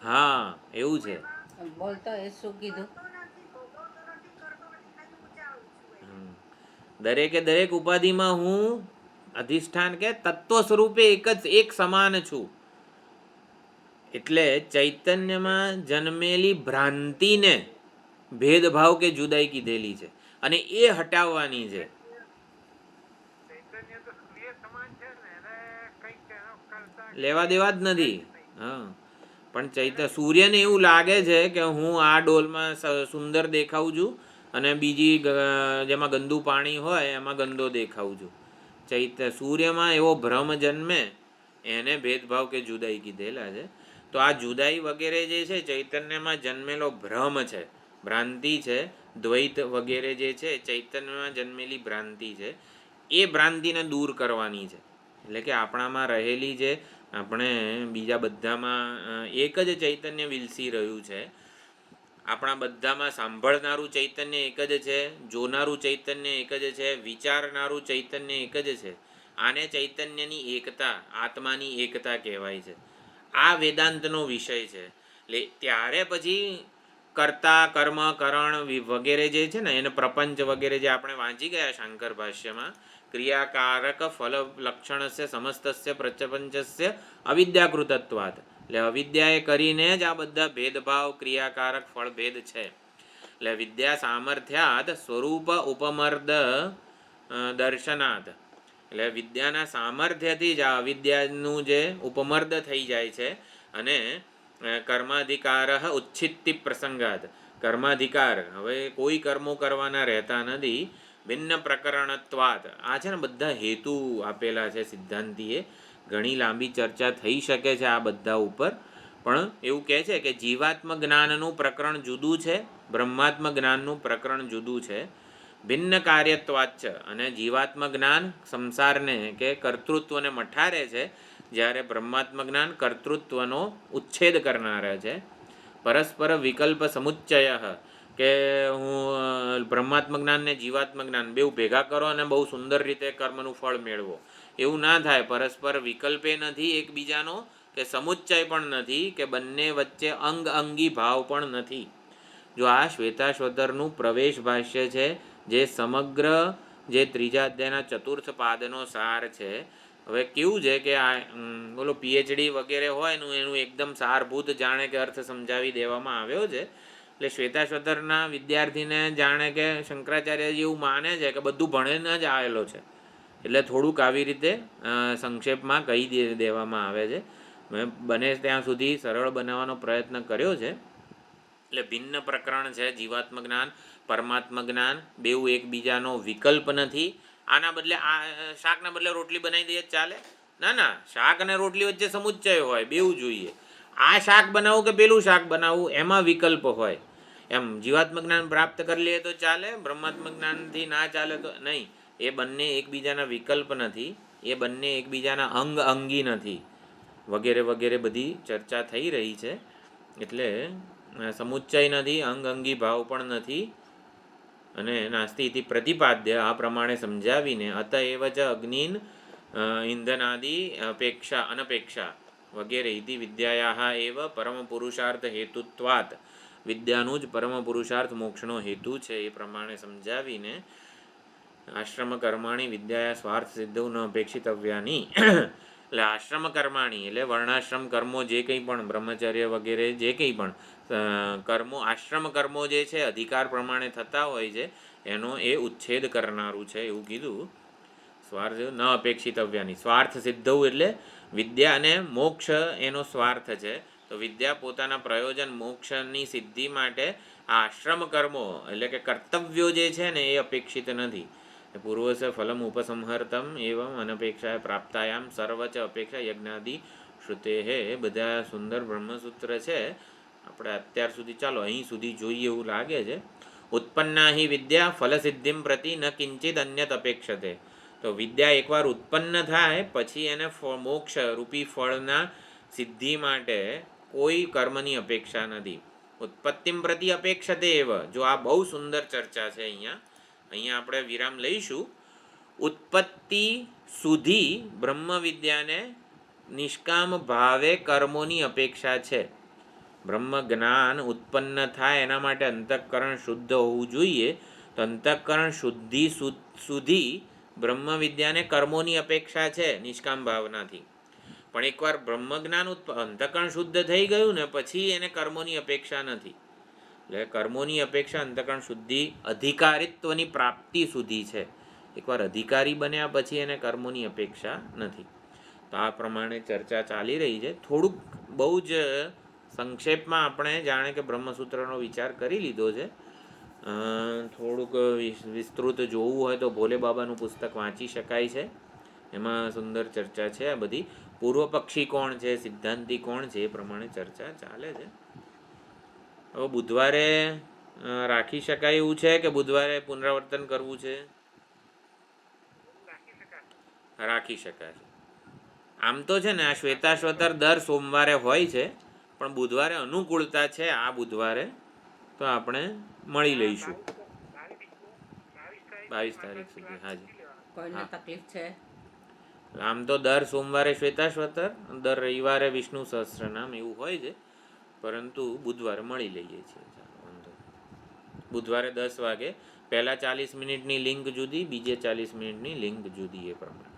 હા એવું છે. બોલતો એ શું કીધું? દરેકે દરેક ઉપાધિમાં હું અધિષ્ઠાન કે તત્વ સ્વરૂપે એક સમાન છું. એટલે ચૈતન્યમાં જન્મેલી ભ્રાંતિને ભેદભાવ કે જુદાઈ કીધેલી છે અને એ હટાવવાની છે. લેવા દેવા જ નથી. હા, પણ સૂર્યને એવું લાગે છે કે હું આ ડોલમાં સુંદર દેખાઉં છું અને બીજી જેમાં ગંદુ પાણી હોય એમાં ગંદો દેખાઉં છું. સૂર્યમાં એવો ભ્રમ જન્મે, એને ભેદભાવ કે જુદાઈ કીધેલા છે. તો આ જુદાઈ વગેરે જે છે ચૈતન્યમાં જન્મેલો ભ્રમ છે, ભ્રાંતિ છે, દ્વૈત વગેરે જે છે ચૈતન્યમાં જન્મેલી ભ્રાંતિ છે. એ ભ્રાંતિને દૂર કરવાની છે. એટલે કે આપણામાં રહેલી જે, આપણે બીજા બધામાં એક જ ચૈતન્ય વિલસી રહ્યું છે. આપણા બધામાં સાંભળનારું ચૈતન્ય એક જ છે, જોનારું ચૈતન્ય એક જ છે, વિચારનારું ચૈતન્ય એક જ છે. આને ચૈતન્યની એકતા, આત્માની એકતા કહેવાય છે. આ વેદાંતનો વિષય છે. એટલે ત્યારે પછી કર્તા, કર્મ, કરણ વગેરે જે છે ને, એને પ્રપંચ વગેરે જે આપણે વાંચી ગયા શાંકર ભાષ્યમાં, ક્રિયાકારક ફલ લક્ષણસ્ય સમસ્તસ્ય પ્રપંચસ્ય અવિદ્યાકૃતત્વાત. એટલે અવિદ્યાએ કરીને જ આ બધા ભેદભાવ, ક્રિયાકારક ફળભેદ છે. એટલે વિદ્યા સામર્થ્યાત સ્વરૂપ ઉપમર્દ દર્શનાત. એટલે વિદ્યાના સામર્થ્યથી જ આ અવિદ્યાનું જે ઉપમર્દ થઈ જાય છે. અને કર્માધિકાર ઉચ્છિત્તિ પ્રસંગાત. કર્માધિકાર, હવે કોઈ કર્મો કરવાના રહેતા નથી. ભિન્ન પ્રકરણત્વાત. આ છે ને બધા હેતુ આપેલા છે સિદ્ધાંતીએ. ઘણી લાંબી ચર્ચા થઈ શકે છે આ બધા ઉપર, પણ એવું કહે છે કે જીવાત્મ જ્ઞાનનું પ્રકરણ જુદું છે, બ્રહ્માત્મ જ્ઞાનનું પ્રકરણ જુદું છે. ભિન્ન કાર્યત્વાત છે. અને જીવાત્મ જ્ઞાન સંસારને કે કર્તૃત્વને મઠારે છે, જ્યારે બ્રહ્માત્મ જ્ઞાન કર્તૃત્વનો ઉચ્છેદ કરનારા છે. પરસ્પર વિકલ્પ સમુચ્ચય, કે હું બ્રહ્માત્મ જ્ઞાન ને જીવાત્મ જ્ઞાન બેઉ ભેગા કરો અને બહુ સુંદર રીતે કર્મનું ફળ મેળવો, એવું ના થાય. પરસ્પર વિકલ્પે નથી એકબીજાનો, કે સમુચ્ચય પણ નથી, કે બંને વચ્ચે અંગી ભાવ પણ નથી. જો આ શ્વેતાશ્વતરનું પ્રવેશ ભાષ્ય છે, જે સમગ્ર જે ત્રીજા અધ્યાયના ચતુર્થ પાદનો સાર છે. હવે કેવું છે કે આ બોલો પીએચડી વગેરે હોય એનું એકદમ સારભૂત જાણે કે અર્થ સમજાવી દેવામાં આવ્યો છે. એટલે શ્વેતાશ્વતરના વિદ્યાર્થીને જાણે કે શંકરાચાર્યજી એવું માને છે કે બધું ભણીને જ આવેલો છે, એટલે થોડુંક આવી રીતે સંક્ષેપમાં કહી દેવામાં આવે છે. મેં બને ત્યાં સુધી સરળ બનાવવાનો પ્રયત્ન કર્યો છે. એટલે ભિન્ન પ્રકરણ છે જીવાત્મ જ્ઞાન, પરમાત્મ જ્ઞાન, બેઉ એકબીજાનો વિકલ્પ નથી. આના બદલે આ શાકના બદલે રોટલી બનાવી દઈએ ચાલે? ના, શાક અને રોટલી વચ્ચે સમુચ્ચય હોય, બેઉ જોઈએ. આ શાક બનાવવું કે પેલું શાક બનાવવું એમાં વિકલ્પ હોય. એમ જીવાત્મક જ્ઞાન પ્રાપ્ત કરી લઈએ તો ચાલે, બ્રહ્માત્મક જ્ઞાનથી ના ચાલે તો નહીં. એ બંને એકબીજાના વિકલ્પ નથી, એ બંને એકબીજાના અંગી નથી, વગેરે વગેરે બધી ચર્ચા થઈ રહી છે. એટલે સમુચ્ચય નથી, અંગી ભાવ પણ નથી. અને નાસ્તિ ઇતિ પ્રતિપાદ્ય આ પ્રમાણે સમજાવીને અતએવ જ અગ્નિન ઇંધનાદિ અનપેક્ષા વગેરે ઇતિ વિદ્યાયાહ એવ પરમ પુરુષાર્થ હેતુત્વાત, વિદ્યાનું જ પરમ પુરુષાર્થ મોક્ષનો હેતુ છે એ પ્રમાણે સમજાવીને આશ્રમ કર્માણી વિદ્યાયા સ્વાર્થ સિદ્ધૌ ન અપેક્ષિતવ્યાની એટલે આશ્રમ કર્માણી એટલે વર્ણાશ્રમ કર્મો જે કંઈ પણ બ્રહ્મચર્ય વગેરે જે કંઈ પણ કર્મો, આશ્રમ કર્મો જે છે અધિકાર પ્રમાણે થતા હોય છે એનો એ ઉચ્છેદ કરનારું છે એવું કીધું. સ્વાર્થ ન અપેક્ષિતવ્યાની, સ્વાર્થ સિદ્ધૌ એટલે વિદ્યા અને મોક્ષ એનો સ્વાર્થ છે. તો વિદ્યા પોતાના પ્રયોજન મોક્ષની સિદ્ધિ માટે આ આશ્રમ કર્મો એટલે કે કર્તવ્યો જે છે ને એ અપેક્ષિત નથી. પૂર્વસ ફલમ ઉપસંહર્તમ એવમ અનપેક્ષાએ પ્રાપ્તાયામ સર્વચ અપેક્ષા યજ્ઞાદિ શ્રુતે હે. બધા સુંદર બ્રહ્મસૂત્ર છે. આપણે અત્યાર સુધી ચાલો અહીં સુધી જોઈએ એવું લાગે છે. ઉત્પન્ના હિ વિદ્યા ફલસિદ્ધિમ પ્રતિ ન કિંચિત અન્યત અપેક્ષતે. તો વિદ્યા એકવાર ઉત્પન્ન થાય પછી એને મોક્ષ રૂપી ફળના સિદ્ધિ માટે કોઈ કર્મની અપેક્ષા નથી. ઉત્પત્તિમ પ્રતિ અપેક્ષતે એવ. જો આ બહુ સુંદર ચર્ચા છે. અહીંયા આપણે વિરામ લઈશું. ઉત્પત્તિ સુધી બ્રહ્મ વિદ્યાને નિષ્કામ ભાવે કર્મોની અપેક્ષા છે. બ્રહ્મ જ્ઞાન ઉત્પન્ન થાય એના માટે અંતઃકરણ શુદ્ધ હોવું જોઈએ. તો અંતઃકરણ શુદ્ધિ સુધી બ્રહ્મ વિદ્યાને કર્મોની અપેક્ષા છે નિષ્કામ ભાવનાથી. પણ એકવાર બ્રહ્મ જ્ઞાન અંતઃકરણ શુદ્ધ થઈ ગયું ને પછી એને કર્મોની અપેક્ષા નથી. એટલે કર્મોની અપેક્ષા અંતઃકરણ શુદ્ધિ અધિકારિત્વની પ્રાપ્તિ સુધી છે. એકવાર અધિકારી બન્યા પછી એને કર્મોની અપેક્ષા નથી. તો આ પ્રમાણે ચર્ચા ચાલી રહી છે. થોડુંક બહુ જ સંક્ષેપમાં આપણે જાણે કે બ્રહ્મસૂત્રનો વિચાર કરી લીધો છે. થોડુંક વિસ્તૃત જોવું હોય તો ભોલે બાબાનું પુસ્તક વાંચી શકાય છે. એમાં સુંદર ચર્ચા છે. આ બધી પૂર્વ પક્ષી કોણ છે, સિદ્ધાંતી કોણ છે એ પ્રમાણે ચર્ચા ચાલે છે. હવે બુધવારે રાખી શકાય એવું છે કે બુધવારે પુનરાવર્તન કરવું છે? રાખી શકાય. આમ તો છે ને આ શ્વેતાશ્વતર દર સોમવારે હોય છે, પણ બુધવારે અનુકૂળતા છે આ બુધવારે, તો આપણે મળી લઈશું 22 તારીખ સુધી. હાજી, કોઈને તકલીફ છે? આમ તો દર સોમવારે શ્વેતાશ્વતર, દર રવિવારે વિષ્ણુ સહસ્ત્રનામ એવું હોય છે, પરંતુ બુધવારે મળી લઈએ છીએ. વાંધો બુધવારે 10 વાગે. પહેલાં 40 મિનિટની લિંક જુદી, બીજે 40 મિનિટની લિંક જુદી એ પ્રમાણે.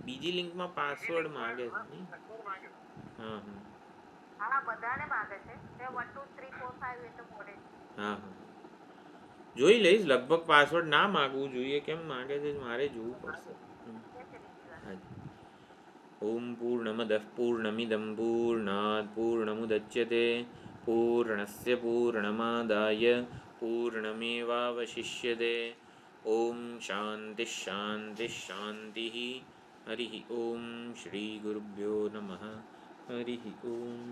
બીજી લિંકમાં પાસવર્ડ માંગે છે નહીં? હા બધાને માંગે છે. 1 2 3 4 5 એ તો મોડે. હા જોઈ લઈશ. લગભગ પાસવર્ડ ના માગવું જોઈએ. કેમ માંગે છે મારે જોવું પડશે. ઓમ પૂર્ણમદઃ પૂર્ણમિદં પૂર્ણાત પૂર્ણમુદચ્યતે પૂર્ણસ્ય પૂર્ણમાદાય પૂર્ણમેવાવશિષ્યતે. ઓમ શાંતિ શાંતિ શાંતિ. હરિ ઓમ શ્રી ગુરુભ્યો નમઃ. હરિ ઓમ.